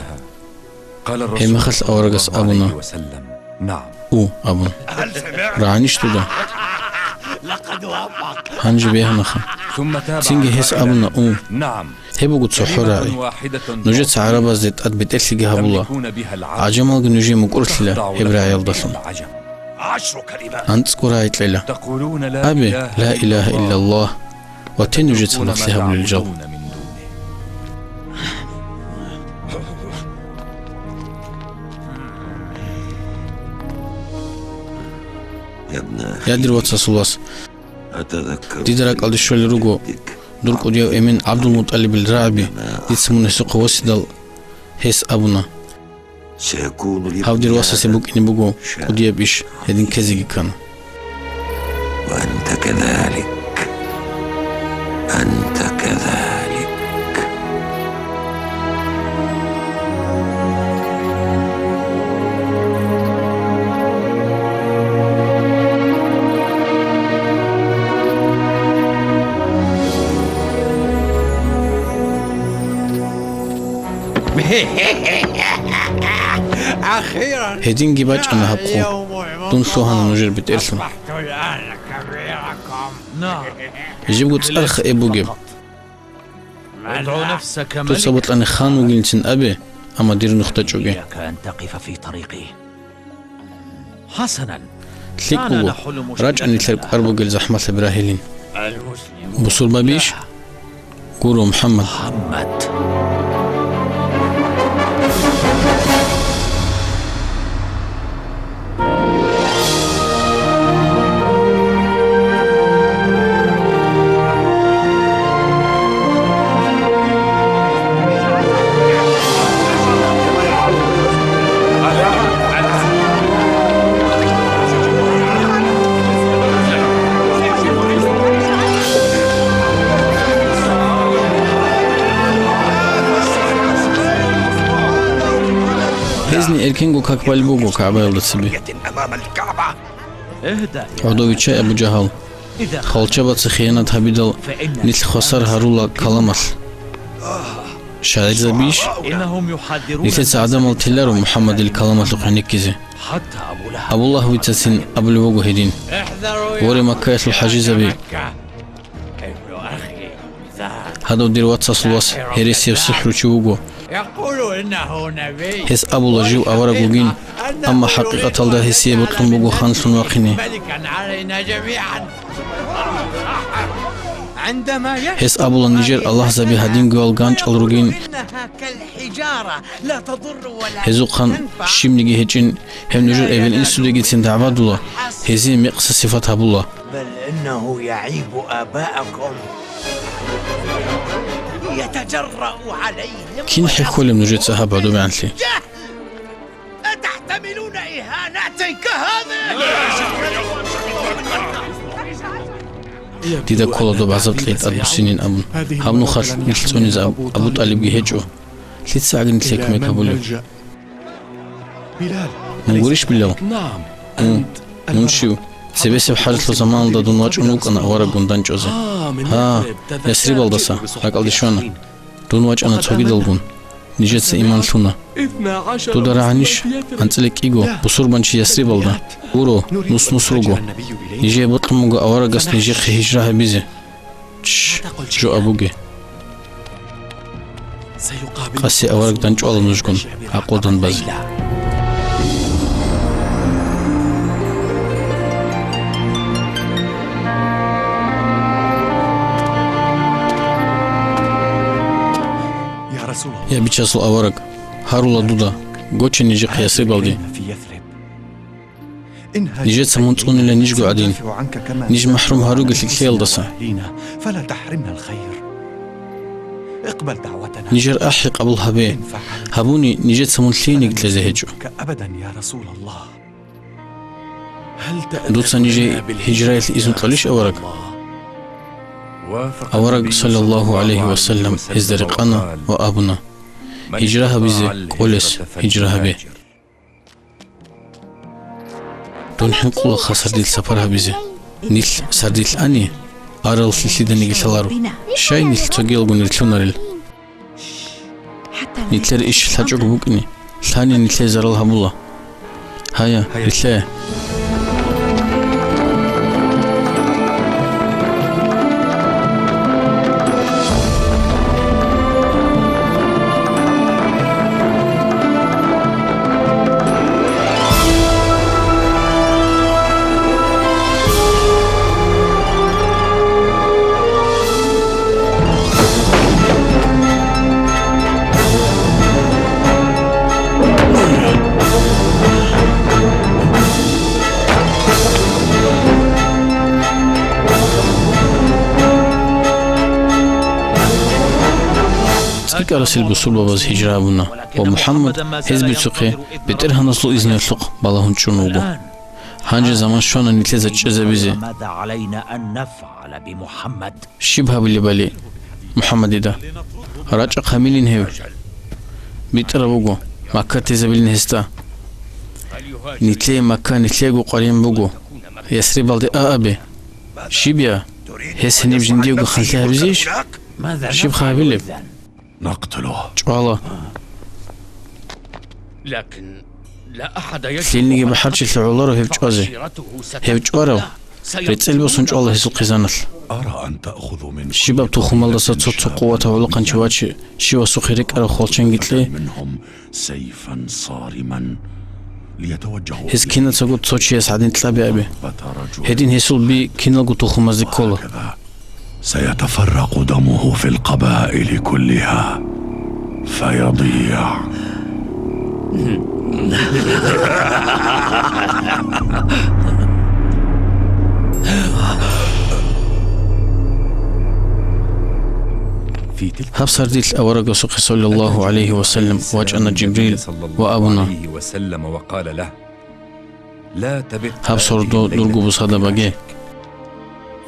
قال هي الرسول مخص صلى أورجس الله عليه أبنا وسلم نعم. أو أبنا رعنيش تودا لقد وافق. هنجي بيها نخا ثم تابع سينجي هس قائلاً أبنا أو نعم هبو قد سحورا كلمة واحدة نجت سعربا زيت أدبت إلسي الله تملكون بها العجم عجمال نجي مقرس لا تخضع هبرا لكم يلدسن بها العجم. 10 كلمات. أنت سكورايت ليلة تقولون لا أبي لا إله إلا الله وتن نجت تتركون سمت ما لها بالجو تعبدون من دونه. يا ابن أخي يا دير واتسواس أتذكر ديدرك على شوي رجو درك وديو إمين عبد المطلب الرعبي يسمونه سوق وسدل هس أبنا سيكون لي هاو دير واسس بوك إني بوجو وديا بيش هدين كذي كان وأنت كذلك أنت كذلك. أخيرا هدين جيباج أنا هبقو اليوم دون سوهان نجر بترسم أصبحت الآن كبيركم. نعم يجيب قد أرخ إبو جيب ادعو نفسك تو ملك. سبت لأن خان وجلتن أبي أما دير نختة جوجي إياك أن تقف في طريقي. حسنا تليك دعنا بوجو نحل راج أني تلك أربو جل زحمة إبراهيلين المسلمون بصور ما بيش قولوا محمد محمد. هزني إركينجو كاكبال بوجو كعبة يلدسبي أمام الكعبة. اهدأ يا عدويتشا أبو جهل إذا خالشبت خيانة هبيدل نتل خسر هرولا كلامس شاعر زبيش إنهم يحذرون نتل سعدم التلار محمد الكلامس لقنكيزي حتى أبو لهب. أبو الله ويتسين أبو الوجو هدين احذروا يا وري مكة الحجيز بي مكة. ابن أخي ذاك هذا ودير واتساس الواس هيريسي السحر وشوجو يقول إنه نبي هس أبو الله جو أورا جوجين أما حقيقة الله هسي بطلن بوجو خانس واقني ملكا علينا جميعا. عندما هس أبو الله نيجر الله زبي هدين جوال جانش الروجين إنها كالحجارة لا تضر ولا هزو خان تنفع. شيمنيجي هجين هم نجر إبن إنسو ديجي تند عباد الله هزي مقص صفات أبو الله بل إنه يعيب آباءكم يتجرأ عليهم. كين حكوا لهم نجد سحب عدو بعنتلي جهل. أتحتملون إهانات كهذه؟ ديدا كولا دو بعزبت ليت أبو سنين أبن هم نخل نتلتوني أبو طالب جيهجو ليت ساعة نتلك ميك أبو لي بلال. نقوليش بالله نعم. نمشيو سبيسي بحاجة زمان دا دون واج أنوك أنا أورا قندان جوزي ها يسري بالدسا لك ألدي شوانا دون واج أنا توقي دلقون نجد سإيمان لونا 12 تو درعنيش أنتلك إيجو بصور بانشي يسري بالدا ورو نص روغو نجي بطل مغو أورا قس نجي هجرها بيزي جو أبوجي قاسي أورق دانج أول نجكن أقودن باز يا بيتشاسل أورق هارولا دودا قوتش نيجي قياسي بالدي نيجي تسمون تقول إلا نيجي قاعدين نيجي محروم هاروق الكيل دسا فلا تحرمنا الخير اقبل دعوتنا نيجر أحي قبل هبي هبوني نيجي تسمون ثيني قلت لزهجو أبدا يا رسول الله دوتسا نيجي هجرة الإذن قليش أورق أورق صلى الله عليه وسلم هزدرقنا وأبنا هجرها بزي قولس هجرها بي دون حنقول خسر ديل سفرها بزي نيل سرديل أني أرل سلسيدا نيجي سلارو شاي نيل تغيل قو نيل تلوناريل نيتلر إيش تاجوك بوكني ثاني نيتلر زرالها بولا هيا نيتلر على سلب الصلب باز هجرة أبونا ومحمد حزب سقي بترها نصلو إذن يطلق بالهن شنوبو هانجا زمان شونا نتلزة جزا بزي ماذا علينا أن نفعل بمحمد شبها باللي بالي محمد دا راجع خميلين هيو بيتر بوغو مكة تزابيلين هستا نتلي مكة نتليقو قريم بوغو يسري بالدي أبي شبيا هس هنيب جنديوغو خلتها بزيش شبها باللي نقتله والله لكن لا أحد يجب فيلني بحرش العولار هيف جوازي هيف جوارو ريتسل بوسنج الله هيسو قيزانل أرى أن تأخذ من شباب تخمال دسات صوت قوة علقا شواتشي شوا سخيرك أرى خالشان قتلي منهم سيفا صارما ليتوجهوا هز كينا تساقود صوتشي يسعدين تلابي أبي هدين هيسول بي كينا قو تخمال زي كولا سيتفرق دمه في القبائل كلها فيضيع هبصر ديت الأورق سقي صلى الله عليه وسلم واجأنا جبريل وأبونا وقال له لا تبت هبصر دولقو بصادة باقي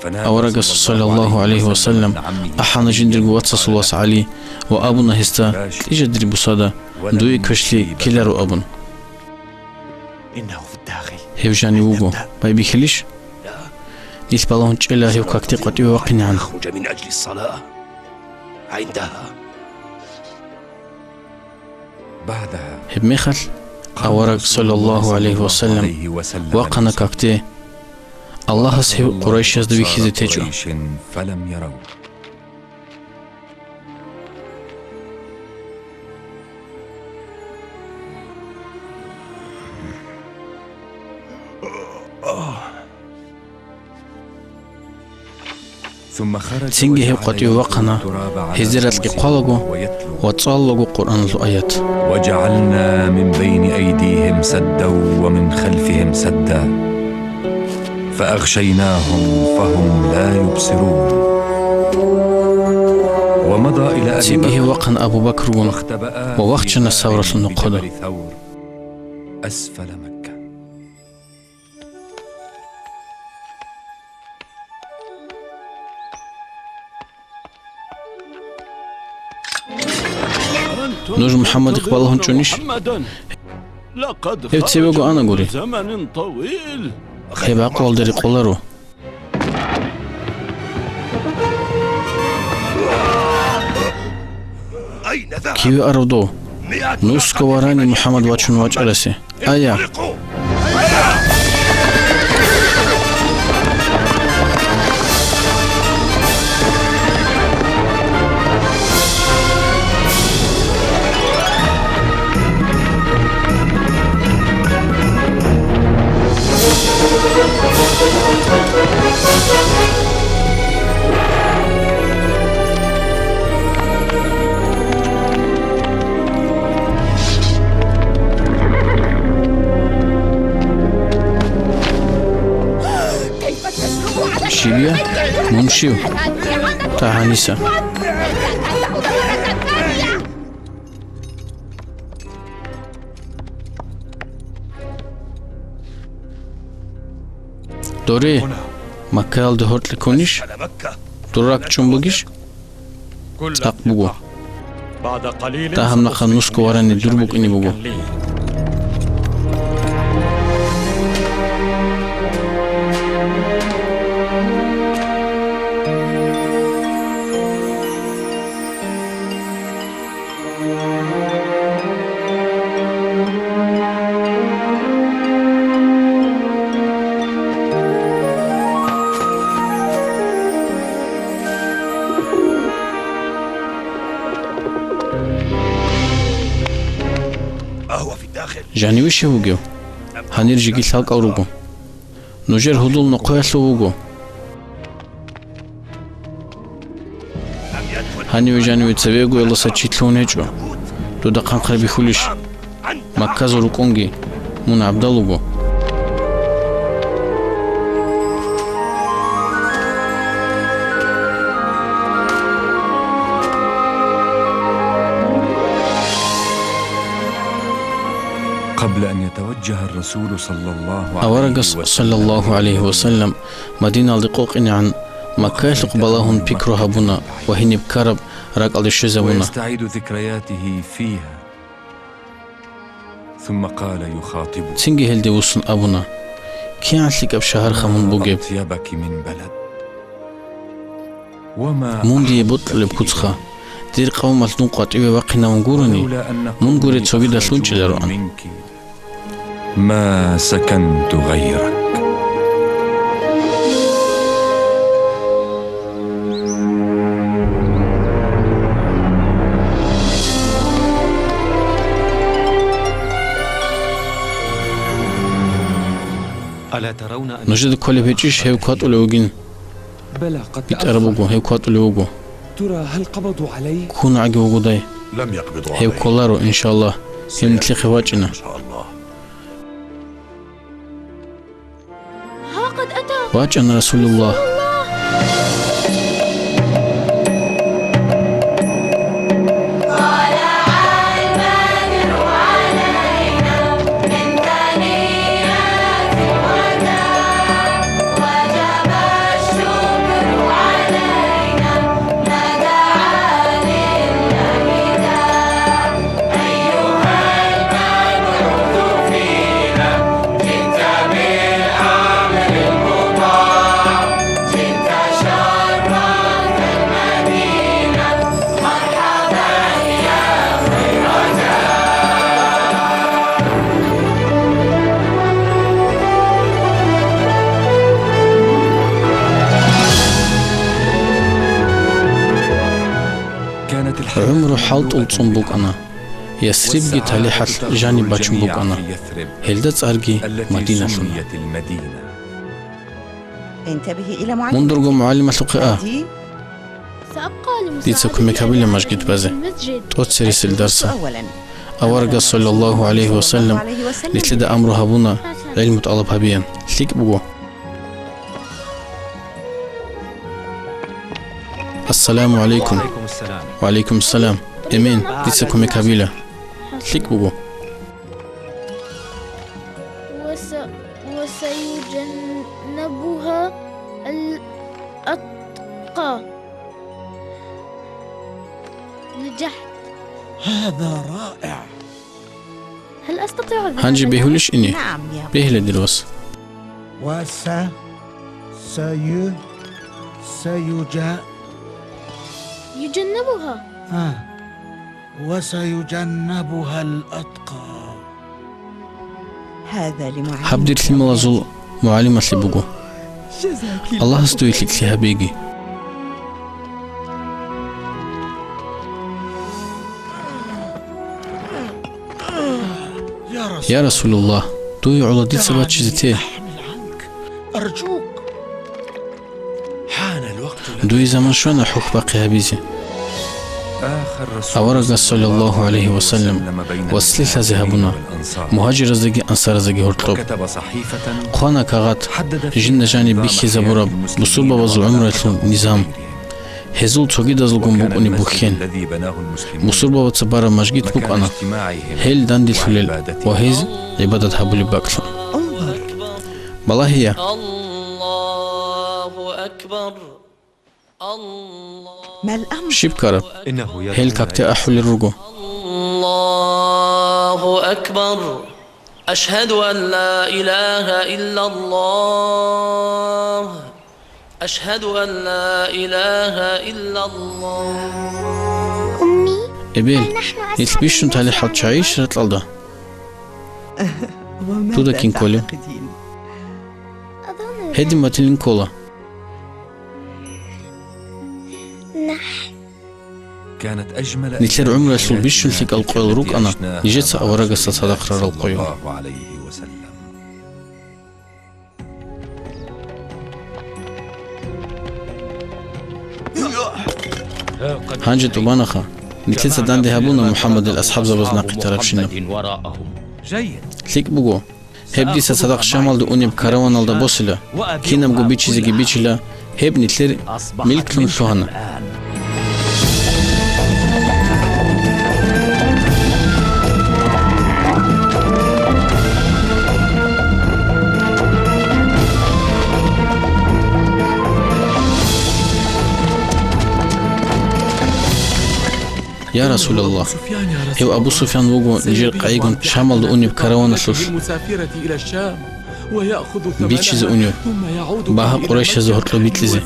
أورق صلى الله عليه وسلم أحانا جندرقو واتساس الواس علي وأبونا هستا إجدري بصادة دوي كشلي كيلارو أبون إنه في الداخل هيوجاني ووغو باي بيخليش نيس بالون جيلا هيو كاكتي قد يوقني عنه أخرج من أجل الصلاة عندها بعدها هب ميخل أورق صلى الله عليه وسلم وقنا كاكتي الله سهو قريش يزدوي خيزي تجو فلم يروا سنجي هيو قد يوقنا هزرت لقالقو وتصالقو قرآن الآيات وجعلنا من بين أيديهم سدا ومن خلفهم سدا فأغشيناهم فهم لا يبصرون ومضى إلى سنجي وقن أبو بكر ووقتنا الثورة النقودة أسفل مكة نور محمد إقبالهم جونيش هيو تسيبقو أنا قولي هيبقى قول داري قولارو كيوي أرودو نوسكو وراني محمد واتشون واج أرسي آيا بيا منشيو تهانيسا دوري مكال دهورت لكونيش دورك چنبوغيش تقبوغو تاهم نخا نسكو وراني دربوك اني بوغو جاني وشي هوغيو هنرجي كي سالك اوروغو نجر هدول نقويسو هوغو هاني وجاني ويتسابيغو يلا ساتشيتلونيجو دو دقان قربي خوليش مكازو روكونجي من عبدالوغو قبل أن يتوجه الرسول صلى الله عليه وسلم مدينة لقوق إني عن مكة قبلهم بكرها بنا وهني بكرب راك على الشزونا ويستعيد ذكرياته فيها ثم قال يخاطب تنجي هلدي وصن أبونا كي عسلك بشهر خمون بوجيب ثيابك من بلد وما موندي بطل بكتخا دير قوم النقاط إبا باقينا ونقورني من قوري تسوغي دا سونش لرؤان ما سكنت غيرك ألا ترون أن نجد كل بيجيش هيوكات ولوغين بلى قد بيتقربوغو هيوكات ولوغو ترى هل قبضوا علي؟ كونوا عقبوغو داي لم يقبضوا عليه هيوكولارو إن شاء الله يمتلقي واجنا إن شاء الله. ها قد أتى واجنا رسول الله عمره حالت ألتصنبوك أنا يسرب جيت علي حتى جاني باتشنبوك أنا هلدت أرجي مدينة ثم انتبهي إلى معلمة منذ معلمة القراءة سأبقى ديتسكم مكابل مجد بازي توتسري الدرس أورجا صلى الله عليه وسلم لتلد أمرها بنا علم طلبها بيان سليك بقو السلام عليكم وعليكم السلام إمين ديتسكم مكابل سليك بقو وسيجنبها الأتقى نجحت هذا رائع. هل أستطيع الذهاب؟ هنجي بيهولش إني نعم يا بيهلا دلوس يجنبها وسيجنبها الأتقى. هذا لمعلمة حبدير في ملازل معلمة لبقو الله استويت لك فيها بيجي يا رسول الله دوي على دي سبات شزتي أرجوك. حان الوقت دوي زمان شوانا حق باقي هبيزي آخر Аварага саллаллаху алейхи ва саллям васлиха зиҳабуна муҳаҷираздagi ансаразagi ҳуртлоб қуана кағат жиннажани бихи забураб бусурба вазул умратлун низам ҳезул цоги дазлгун букуни бухен бусурба ва цабара мажгит букана ҳел данди лулел ва ҳез ибадат ҳабули баклан балаҳия شيب كارب هل كاكتي أحول الرجو الله أكبر أشهد أن لا إله إلا الله أشهد أن لا إله إلا الله أمي إبيل يتبيشن تالي حد شعيش رتل ده تودا كين كولي هدي ما تلين كولا نتلر عمره سل بيشن لك القوي روك أنا يجت أورق الصدق رر القوي هانجت وبانخا نتلر سدان دهابونا محمد الأصحاب زبزناقي تربشنا ليك بقو هبدي صدق شمال دو أني بكاروان الدا بوسلا كينام جو بيتشي زي بيتشلا هب نتلر ملك لهم شوهنا يا رسول الله هو أبو سفيان وجو نجير قايقون شامل دو أنيب كاروان سوس بيتشيز أنيب باها قريش زهر لو بيتلزي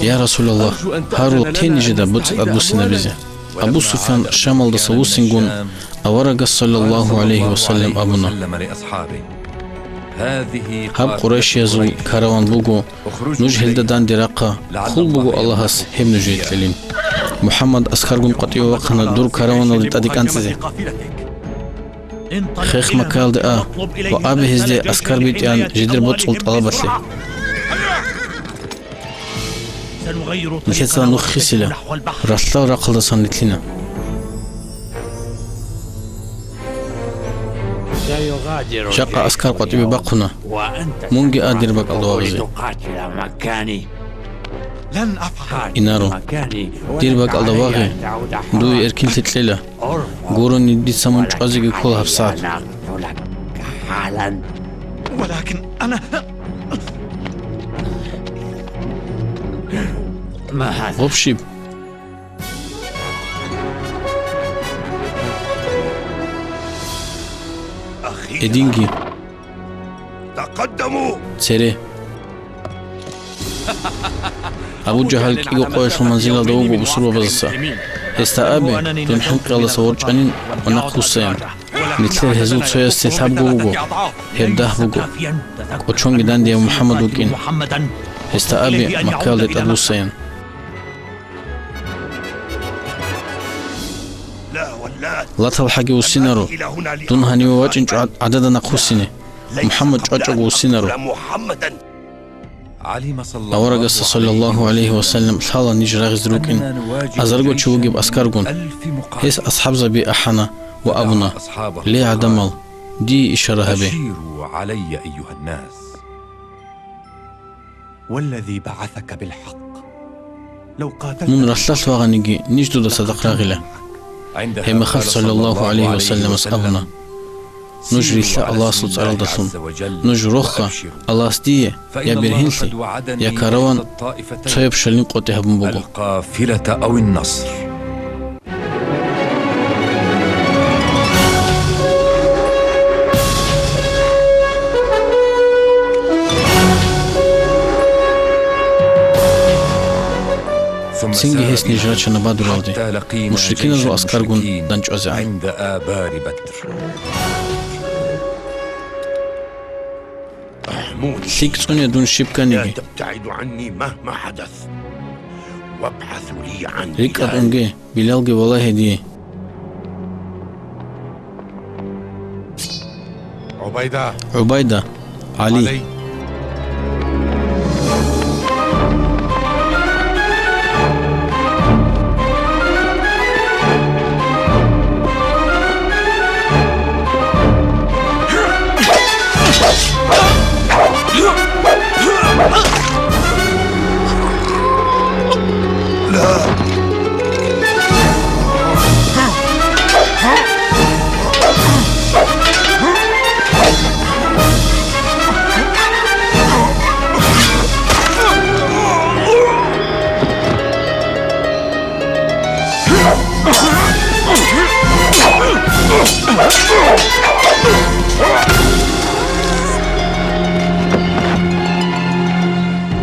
يا رسول الله هارو تين جدا بوت أبو سنبزي أبو سفيان شامل دو سوسنجون أورق صلى الله عليه وسلم أبونا هب قريش يزو كاروان بوغو نجهل دان دراقة خل بوغو اللهس هم نجيت لين محمد أسكارغون قطيو وقنا دور كاروان اللي تاديك أنتزي خيخ مكال دقا وآبي هزدي أسكار بيتيان جدر بطل طلبت لي نكتلا نخ خسلا رسلا راقل دسان لتلنا شاق أسكار قطيب باقنا مونجي آدر باق الواغزي إنارو دير باق الواغي دوي إركين تتليلا قورون يدي سامون جازيكي كل هفسات ولكن أنا غبشيب إدينجي تقدموا سيري أبو جهل كيغو قويش المنزل دوغو بسروا بزسا استأبي دون حنق الله صور جانين ونقو السيان نتلر هزو تسويا استثاب غوغو هبده بوغو وچونغ دان دي محمد وكين استأبي مكال دي تدو السيان لا تلحقي وسينارو دون هاني وواجن عدد نقو السيني محمد جوجو وسينارو أورق صلى الله عليه وسلم ثالا نجراغ زروكين أزرقو تشوغي بأسكارغون هيس أصحاب زبي أحنا وأبنا لي عدمل دي إشارة بي علي أيها الناس والذي بعثك بالحق لو قاتلت من رسلت وغنيجي نجدو دا صدق راغلة هي مخاف صلى الله عليه وسلم أصحابنا نجري الله صوت على الدسون نجروخا الله استيه يا برهنسي يا كاروان صيب شلين قوتها بمبوغو القافلة أو النصر سنجي هيس نجراتش نبادو راودي مشركين زو أسكارغون دانج أزع عند آبار بدر ليك توني دون شيبكانيجي لا تبتعد عني مهما حدث وابحثوا لي عن ريك أدونجي بلالجي والله دي عبيدة علي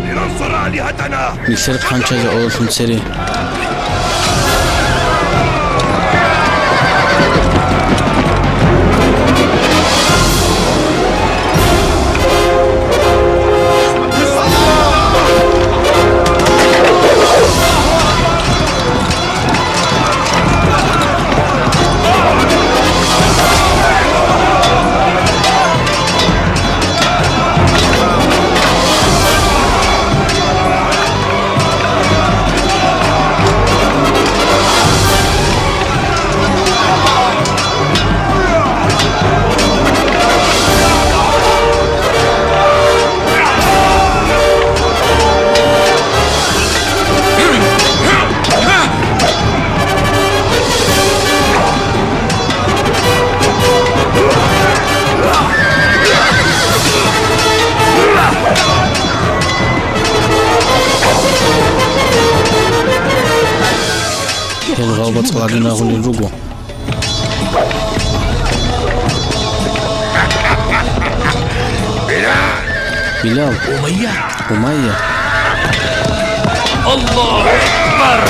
لننصر آلهتنا. Bilseri qanchaga olsun seri. الغابة قاعدين ناخذ الرجوع. بلال أمية الله أكبر.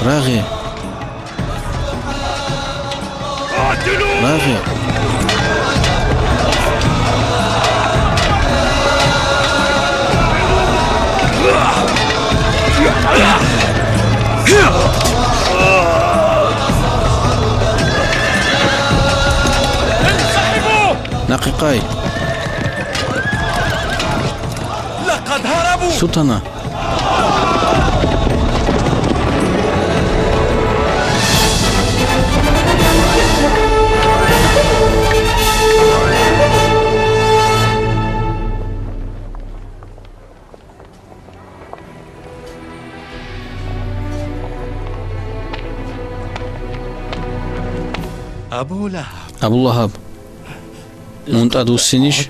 راغي راغي نقيقاي لقد هربوا. سلطنة أبو لهب مونت أدوسينيش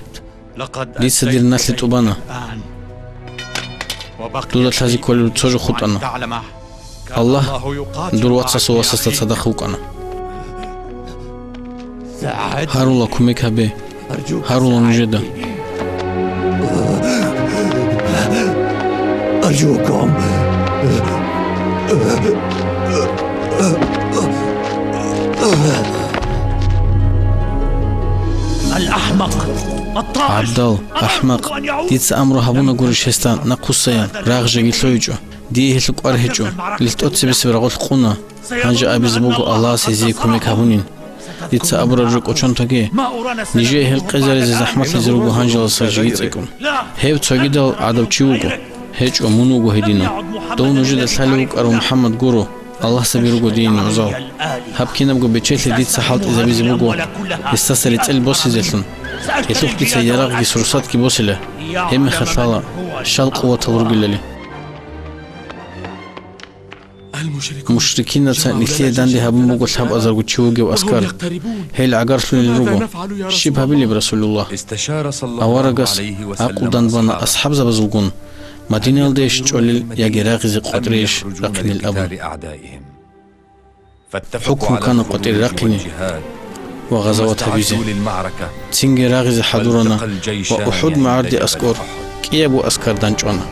ليس دير الناس لتوبانا دولت هذه كل تسوج خطأنا الله دور واتسا واسستا صدقوك أنا هارو كوميك هبي هارو نجدا أرجوكم الأحمق عبدال أحمق ديتس أمره هبونا قرشستان نقصيان راغجا جيتلويجو دي هلك أرهجو لتوتسي بسبرغوت قونا هنجا أبي زبوغو الله سيزي كوميك هبونين ديتس أبرجوك أوشانتوغي نيجي هلك قزاري زحمت لزروغو هنجا لسرجيت إكم هيو تسوغيدال عدو تشيوغو هيج أمونوغو هيدينو دو نجد الحلوك أرو محمد قورو الله سبيروغو دين عزال هبكينا بغو بيتشيت ديتس حالت إذا بيزبوغو استسر يتقل بوسي زيتلن يتوخ دي سياراغ دي سرسات كي بوسيله هم خلطالا شال قوة الورقلالي مشركين نتليه داندي هابون بوغو تحب أزرغو تشيوغي وأسكار هي العقار سلون الرغو شبه بلي برسول الله أورغس أقو دانبانا أصحاب زبزلغون مدينة الديش تشولل ياغي راغزي قطريش رقني الأبو حكم كان قطير رقني وغزوات هبيزي تسنجي راغزي حضورنا وأحد معاردي أسكور كيابو أسكار دانجونا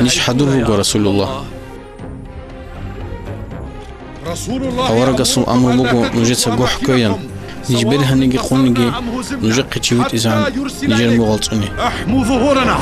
نيش حضور رسول الله أورغسو أمر بوغو نجيتسا قوح كويان نجبرها نيجي قونيجي نجقي تشيوت إزعان نجير مغلطوني احموا ظهورنا.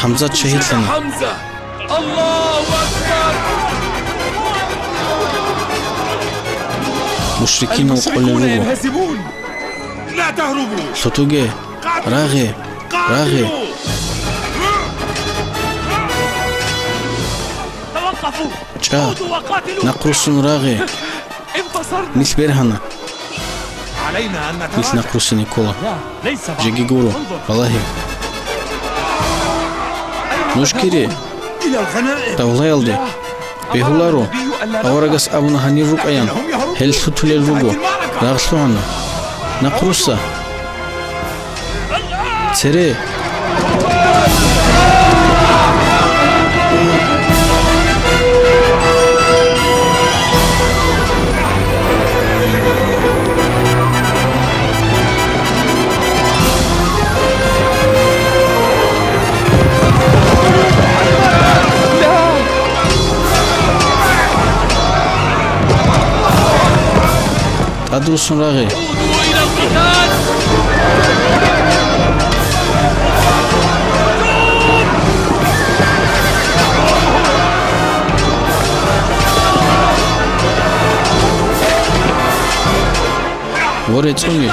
حمزات شهيد لنا. حمزة الله أكبر. مشركين وقل المشركون الرجوع ينهزمون. لا تهربوا. ستوجي راغي راغي توقفوا. جا عودوا وقاتلوا. نقرسن راغي انتصرنا. نيس بيرهنا علينا أن نيس نتراجع. نقرسن نيكولا لا ليس بعد. جيجي جورو والله مشكلة إلى الغنائم. والله يلدي بيهولارو أورجس أبونا هني روك أيام هل ستولي الروجو راغسلو عنا نقرسا سري أدرسون راغي عودوا إلى القتال. ورد أمي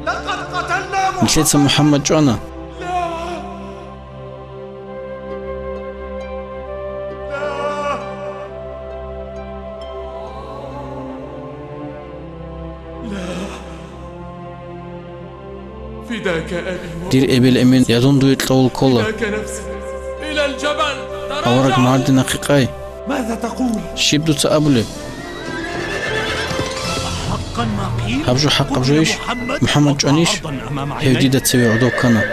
لقد قتلنا مثل محمد جوانا فداك أبي دير إبل أمين يدون دويت طول كولا وفداك نفسي. إلى الجبل. أورك تراجعوا. معدنا قيقاي ماذا تقول؟ شيبدو تأبلي حقا ما قيل. هبجو حق قتل بجويش محمد جوانيش أرضاً أمام عيني. هيدي تسوي عدو كنا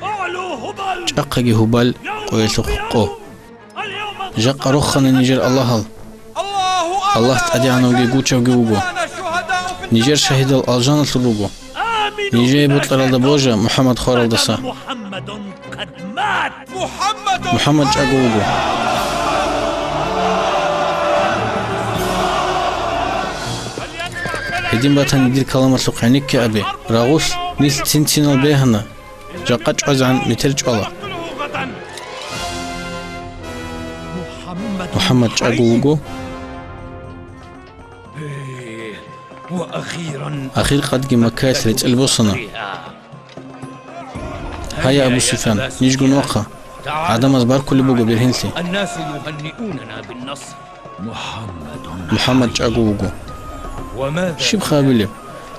أعلو هبل. جاقاقي هبال قويتو قو اليوم جاقا روخنا نيجر الله هل الله الله تأدي عنو جي قوچا وجي أنا الشهداء في نيجر شهيد الألجان الروجو آمنوا نيجي بما بطل شهد. بوجا محمد خورل دسا محمد قد مات. محمد جاقو وجو هدين باتان يدير كلامة لقعنيك كأبي راغوس نيس تنتين البيهنا جاقاج عزعن مترج الله محمد جاقو وجو وأخيرا أخير قد جي مكاس لتلبسنا هيا أبو سفيان نيجو نوقع عدم أزبار كل بوجو بيرهنسي الناس يهنئوننا بالنصر. محمد جاقو وجو وماذا شيب خابلي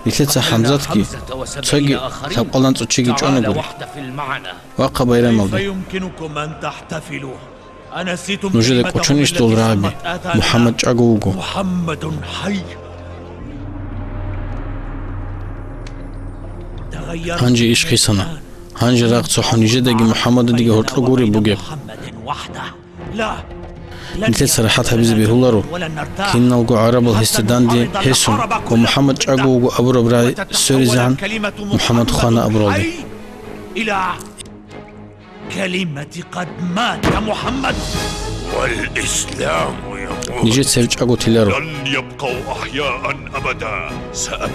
لثلاثة حمزاتكي تسجي تبقلان تشيجي جوانا قولي واحتفل معنا. واقع بيرام كيف مالدي يمكنكم أن تحتفلوا؟ أنسيتم نوجدك قيمته وچونيش التي دول رابي سمت آتانا؟ محمد جاقو وجو محمد حي. تغيرت هانجي إشقي سنة هانجي راق صحو نجدك محمد ديجي هرطلو قوري بوجيب محمد وحده. لا مثل صراحتها بيزبي هولارو ولن نرتاح. كين نلقو عرب الهستدان دي هيسون ومحمد جاقو وجو أبو ربراي سوري زعن محمد خوانا أبو رالي حي إلى كلمة قد مات محمد. والإسلام يموت. نجد سيف جاقو تيلارو لن يبقوا أحياء أبدا.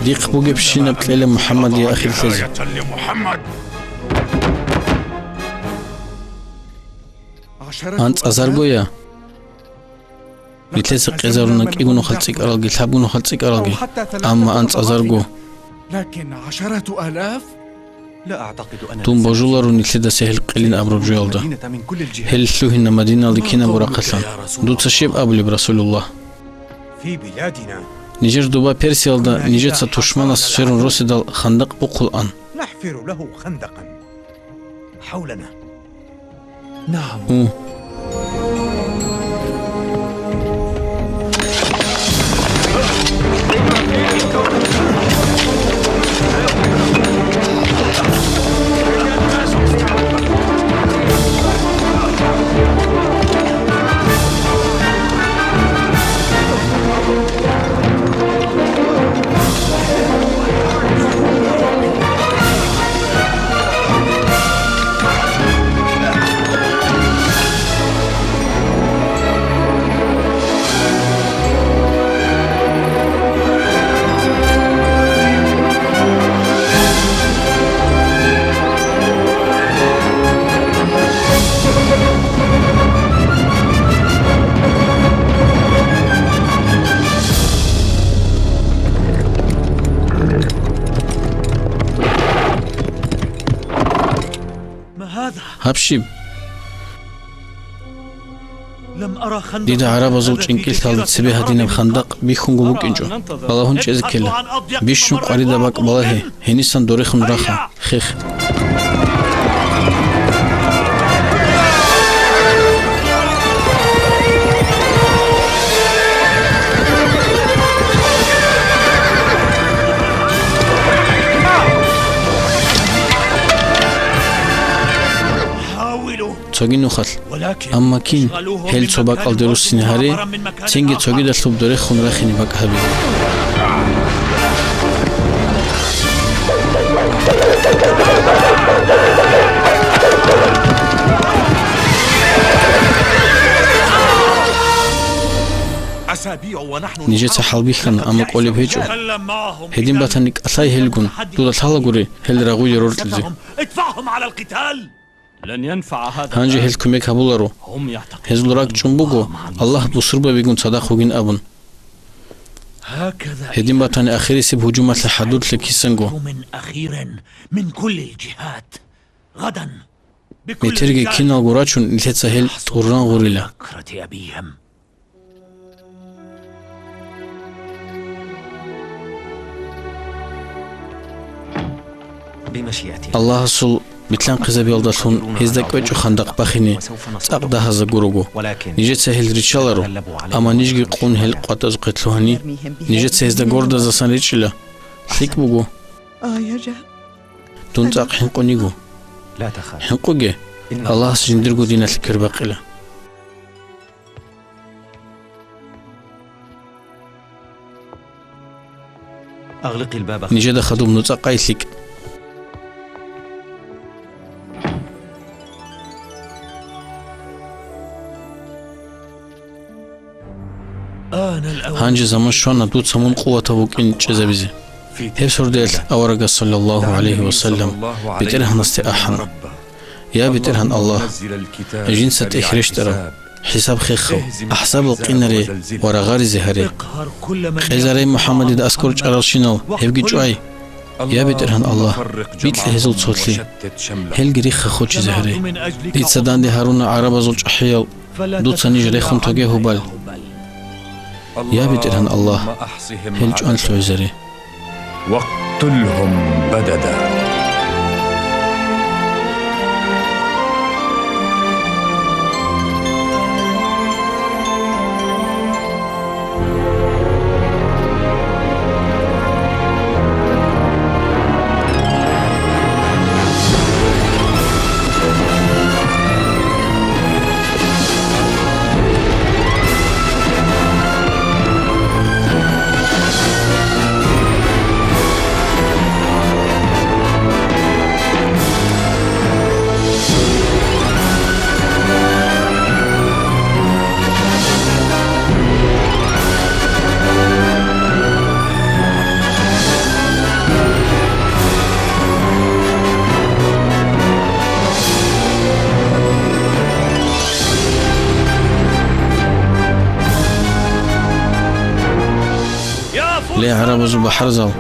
ديق بوجيب شينا بتليل محمد يا أخي الفزي راية لمحمد. أنت أزارجو يا بتلسق إزارونك إيجو نخلصك أرالجي تحبو نخلصك أرالجي أما أنت أزارجو لكن 10,000 لا أعتقد أن توم بوجولارو نتلدا سهل قلين أبرو جيالدا المدينة من كل الجهات. هل سلوهن مدينة لكينا براقسان دوت سشيب أبولي برسول الله في بلادنا نيجر دوبا بيرسيالدا نيجر ستوشمانا سفيرون روسيدال خندق بقل أن نحفر له خندقا حولنا. نعم. هابشيب لم أرى خندقا ديدا عربة زوج إنكيل ثالث سبيها دينا بخندق بيخون قبوك إنجو بلاهون چيز كلا بيشون قريدا باك بلاهي هنيسان دوريخن راخا خيخ цоги нухал амма кин хел цобак алдерус синҳаре цинги цоги дар субдоре хунра хини бакҳаби нижеца халбихана амма қолиб ҳечо ҳедин батаник асай ҳелгун дуда талагури ҳел рағуи рортлизи ҳанҷи ҳел кӯмек ҳабуларо ҳезлурак чумбуго аллаҳ бусурба бигун садақ хугин абун ҳедин батани ахири сиб ҳуҷуматли ҳадудли кисанго метерге киналгурачун илтеца ҳел турран ғурила аллаҳ сул битлан қиза биёлдасун ҳездаквечу хандақ бахини цақ даҳаза гуругу нижеца ҳел ричаларо ама нижги қун ҳел қватазу қетлуҳани нижеца ҳезда горда засан ричила лик бугу дун цақ ҳинқунигу ҳинқуге аллаҳ сижиндиргу динасли кирбақила нижеда хадум ну цақ қайлик ҳанҷи замон шона дуд самун қуввата вукин чезабизи ҳефсурдел аварага саллаллоҳу алайҳи васаллам бетерҳан асте аҳан я бетерҳан аллаҳ жинсат эхрештара ҳисаб хеххав аҳсабл қинаре варағари зеҳаре қезараи муҳаммади да аскор чаралшинал ҳевги чуай я бетерҳан аллаҳ битли ҳезул цотли ҳел гирихха хочи зеҳаре дитсаданди ҳаруна араба зул чаҳиял дуца ниж рехун тоге ҳубал يا بترهن الله هل جوان سويزري واقتلهم بددا ليه عرب زو بحر زو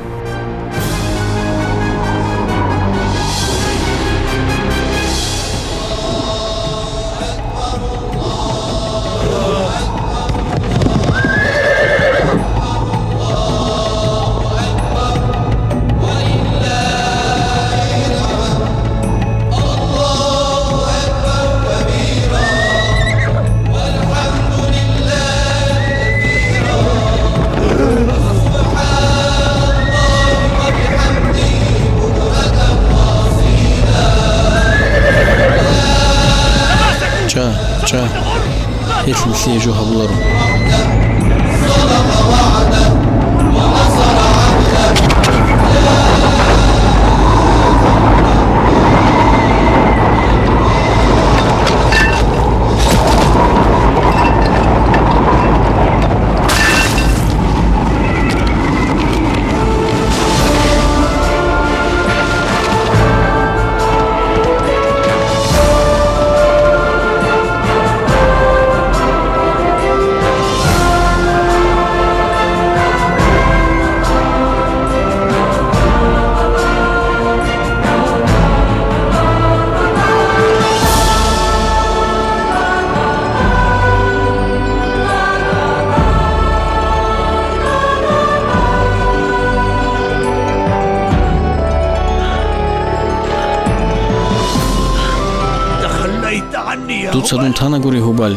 چا هیچ مثلی جو هبولارو عني يا دوت سدون تانا غوري هوبال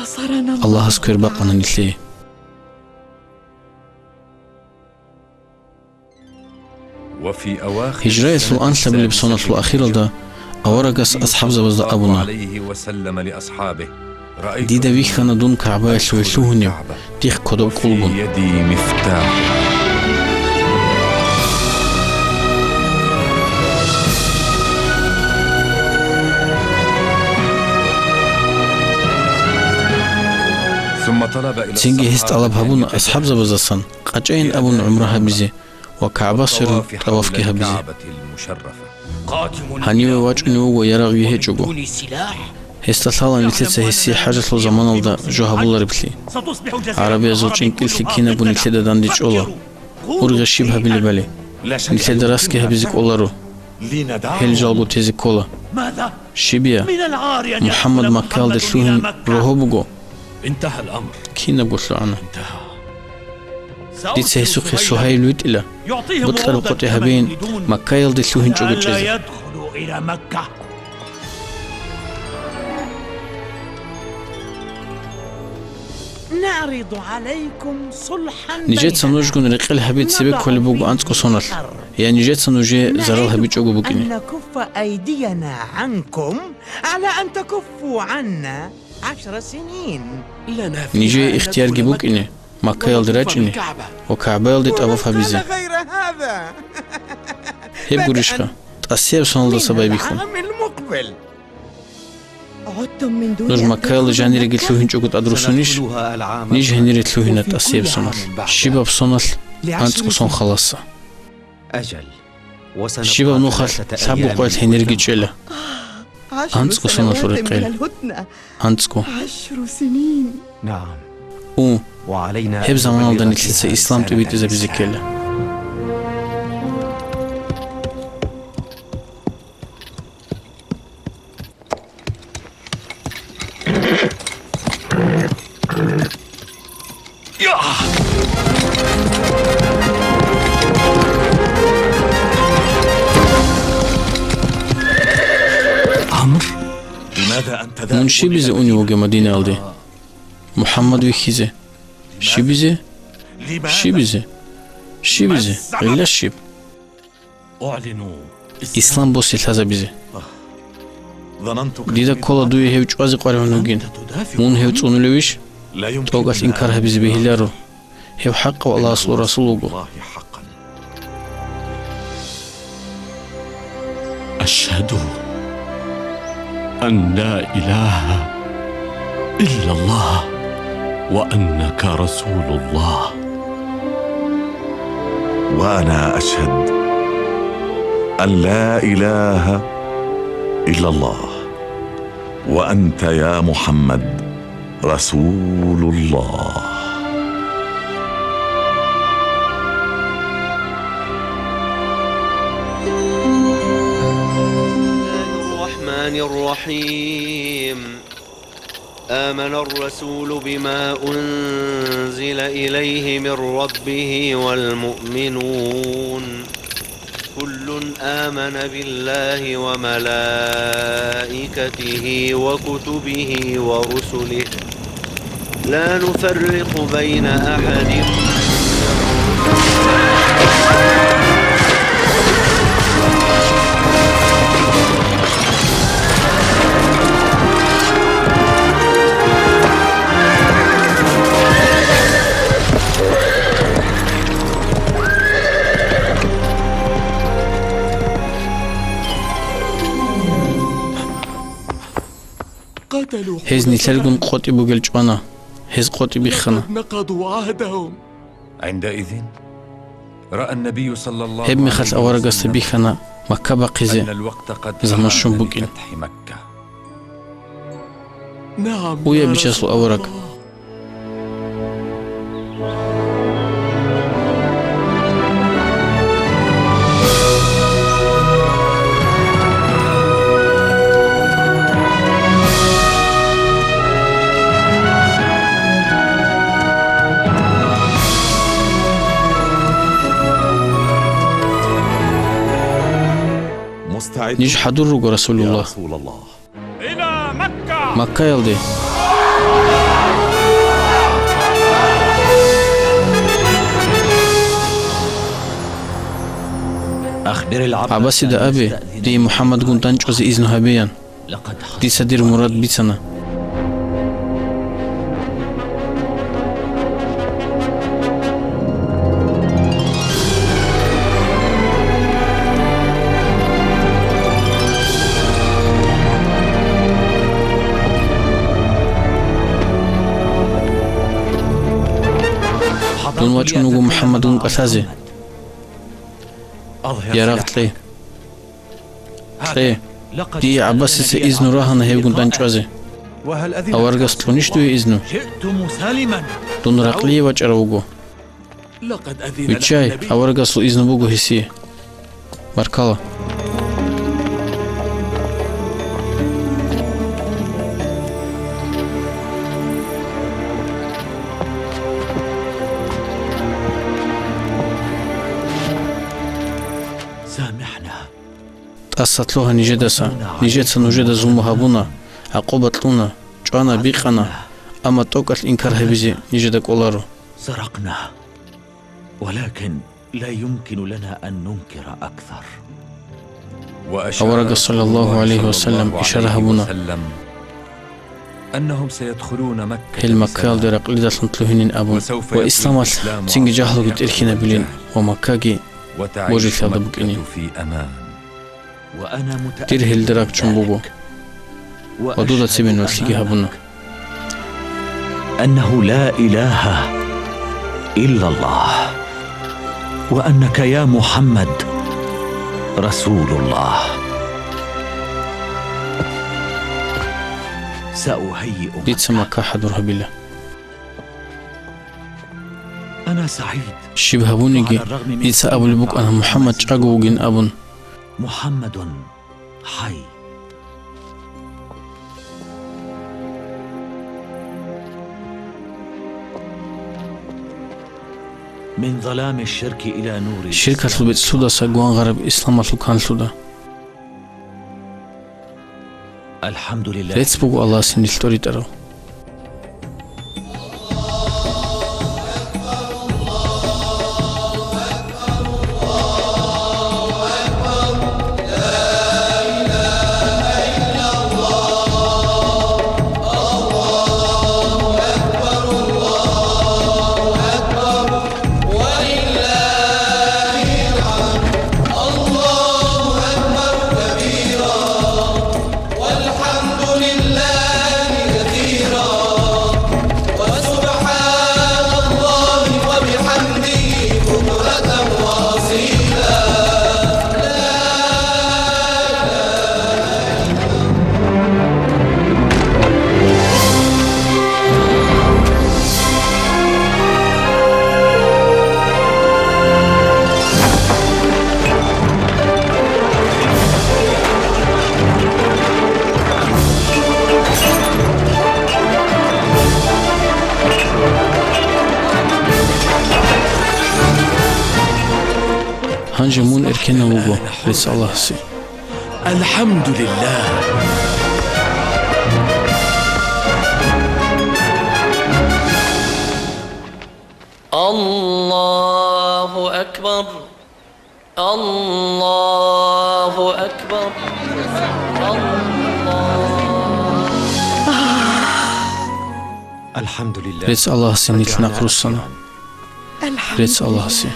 نصرنا الله اسكر باقنا نتلي وفي أواخر هجرة سلطان سبل بسنة الأخيرة دا أورقس أصحاب زوز أبونا عليه وسلم لأصحابه رأيت دي دبيخ خانا دون كعبة سويسوهني ديخ كدب قلبون في يدي مفتاح ثم طلب إلى تنجي هست طلب هبونا أصحاب زوزسان قاچين أبون عمرها بزي وكعبة سر توافكها بزي هني واجني ويرغ يهجبو هستثالا نتلسه هسي حاجة لو زمان الدا جو هبولا ربلي عربية زوجين كلتي كينا بو نتلدا دانديش أولا ورغ شبها بلي بالي نتلدا راسكي هبزيك أولارو هل جالبو تيزيك كولا شبيا محمد مكال دسوهن روهوبوغو انتهى الأمر. كينا بوصلو عنا انتهى. دي تسيسوخي سوهاي لويت إلا بطلر قطي هبين مكايل دسوهن جوغو لا جزي يدخل إلى مكة. نعرض عليكم صلحا نجيت سنوجغون رقل هبيت سيبك كل بوغو أنتكو صنل يعني نجيت سنوجي زرال هبيت جوغو أن بوغيني نكف أيدينا عنكم على أن تكفوا عنا 10 سنين. لنا في نيجي اختيار جيبوك إني مكايل دراج إني وكعبايل ديت أبوفها بيزي غير هذا هيب قريشكا تأسيب صنل دا سباي بيخون العام المقبل. عدتم من دون نور مكايل جاني رقل لوهن جوغو أدرسونيش نيجي هنيري تلوهن تأسيب صنل شباب صنل أنتكو صن خلاصة شباب نوخل سابو قويت هنيري جيلا 10 أنتكو صنل سنوات فرقيل. من الهدنة. أنتكو 10 سنين. او هب زمان الدا نتلسه إسلام تبيت إذا بزكيلا لماذا أنت ذاهب من شي بيزي أوني وقي مدينة ألدي محمد ويخيزي شي بيزي شي بيزي شي بيزي غير الشيب أعلنوا إسلام بوسي هذا بيزي ظننتك ديدا كولا دوي هيوش وازي قارهنوغين مون هيوش أونولويش لا يمكن توقف إنكارها بيزي بيهلارو هيو حق والله أصل رسوله الله حقا. أشهد أن لا إله إلا الله وأنك رسول الله. وأنا أشهد أن لا إله إلا الله وأنت يا محمد رسول الله. الرحمن الرحيم. آمن الرسول بما أنزل إليه من ربه والمؤمنون كل آمن بالله وملائكته وكتبه ورسله لا نفرق بين أحد هز نتلقون قوتي بوغل جوانا هز قوتي بيخنا نقضوا عهدهم. عندئذ رأى النبي صلى الله هب مخلص أورق السبيخنا مكة باقيزي أن الوقت قد زمان حان شنبوكين. لفتح مكة. نعم ويا يا بيجاسو رسول أورق الله. نيج حضر رسول الله رسول الله إلى مكة. مكة يلدي أخبر العباس عباسي دا أبي دي محمد قنطان جوز إذن هبيان لقد دي سدير مراد بيتنا دون واجه نوغو محمد قنطاسازي يا رغت لي دي عباسي سي إذن راهنا هيو قنطان جوزي أورغس تلونيش دوي إذنو جئت مسالما. دون رقلي واجه روغو لقد أذن ويتشاي أورغس إذن بوغو هسي مركالا سامحنا. تأسطلوها نجدسا نجدسا نجد زومهابونا عقوبتلونا جوانا بيقنا أما توقع الإنكار هبزي نجدك أولارو سرقنا ولكن لا يمكن لنا أن ننكر أكثر. أورق صلى الله عليه وسلم إشاره بنا أنهم سيدخلون مكة هل مكة درق لدى تنطلوهن أبون وإسلامات تنجي جاهلو قد إركنا بلين ومكاكي بوجي ثابت بكينين في أمان. وأنا دير هل دراك جنبوغو ودودة سيبين وثيقها بنا أنه لا إله إلا الله وأنك يا محمد رسول الله. سأهيئ ديت سمكة حضرها بالله أنا سعيد. شبه بونيجي ديت سأبو لبوك أنا محمد شاقوغين أبون محمد حي. من ظلام الشرك إلى نور شركة البيت سودا ساقوان غرب إسلام كان سودا الحمد لله. ريتس بوغو الله سنيل توري ترو هنجمون إركنا وبو ريتس الله سي الحمد لله. الله أكبر الله أكبر الحمد لله. ريتس الله سي نيتنا قرصنا ريتس الله سي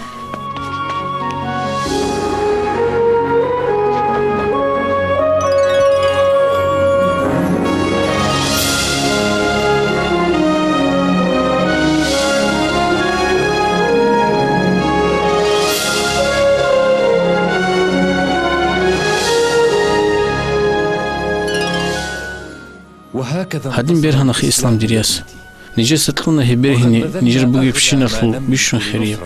هادين بيرهن أخي إسلام ديرياس نيجي ستلونا هبيرهني نيجر بوغي بشينرلو بيشون خيريب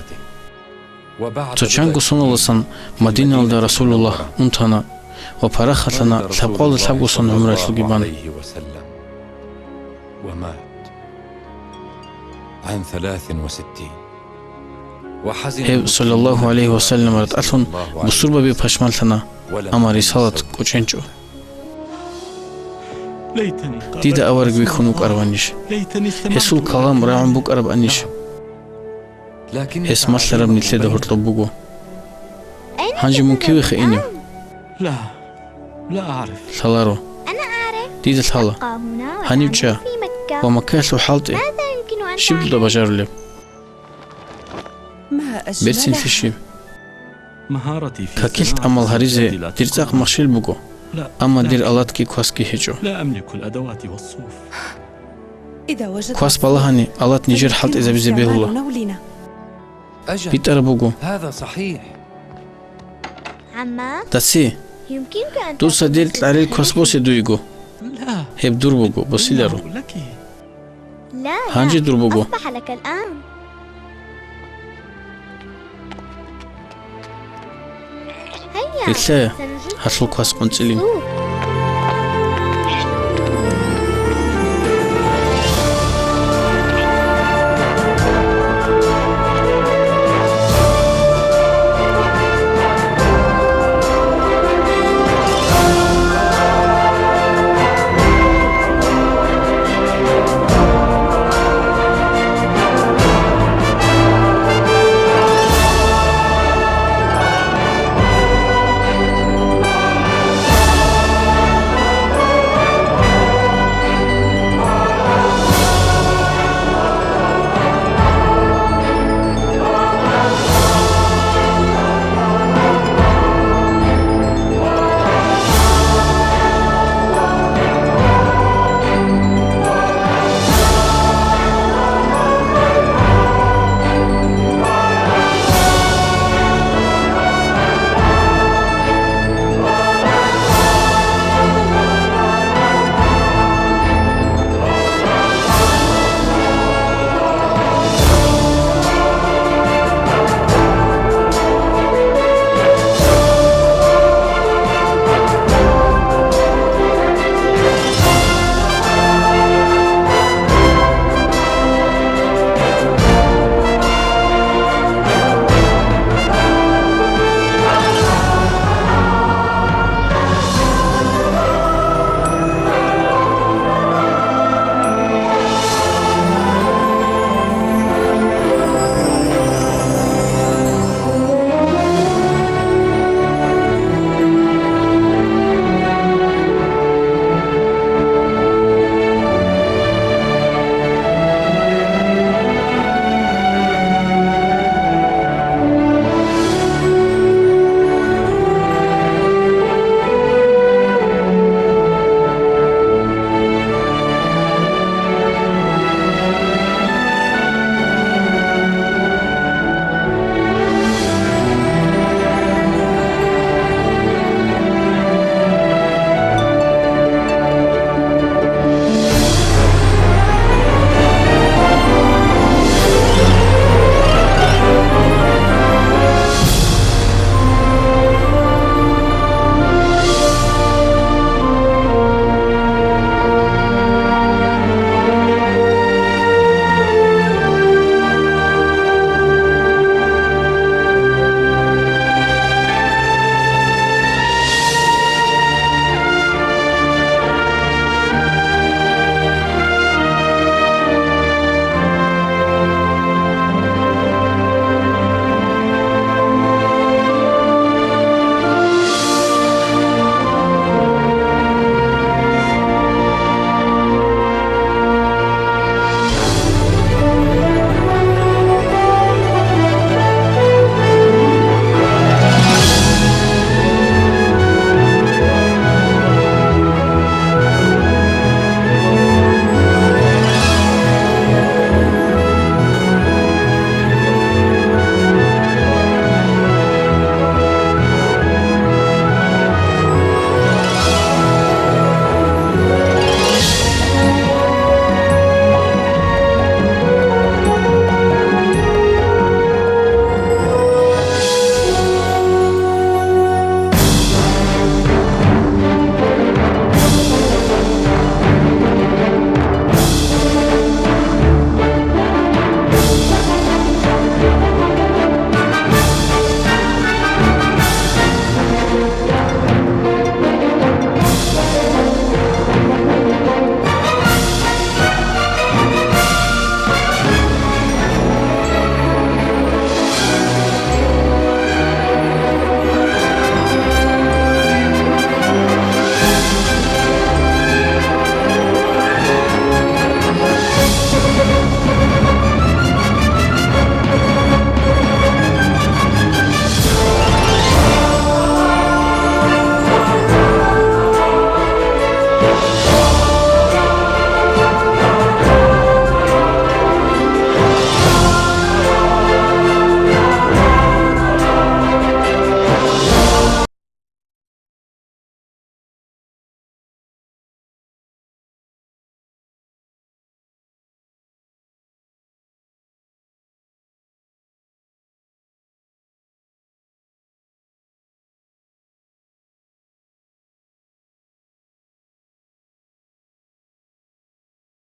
توچانگو سونولسان مدينة لدى رسول الله انتانا وپرخلنا تبقال تبقو سون عمرت لغيبان ومات عن 63 هب صلى الله عليه وسلم رتأثن بصربة بفشمالتنا أما رسالة كوچنچو ديدا أورق بيخونوك أروانيش هسول كلام راعن بوك أرب أنيش هس مطلب نتلده هرطبوكو هانجي ممكن خينيو لا أعرف ثلارو أنا أعرف ديدا ثلا هاني بجا ومكاسو حالتي شبدو بجار لب برسين تشيب مهارتي في كاكلت أمال هريزة ترزاق مخشيل بوكو أما دير ألاتكي كواسكي هجو لا أملك الأدوات والصوف كواس بالهاني ألات نيجر حالت إذا بزي بيهولا بيتر بوكو هذا صحيح عما داسي يمكنك أن دوسا دير تلعلي الكواس بوسي دويغو لا هيب دور بوكو بوسي دارو لك لا هانجي دور بوكو أصبح لك الآن هيا إتلا سنجد هاتلو كواس قنصلين السوق.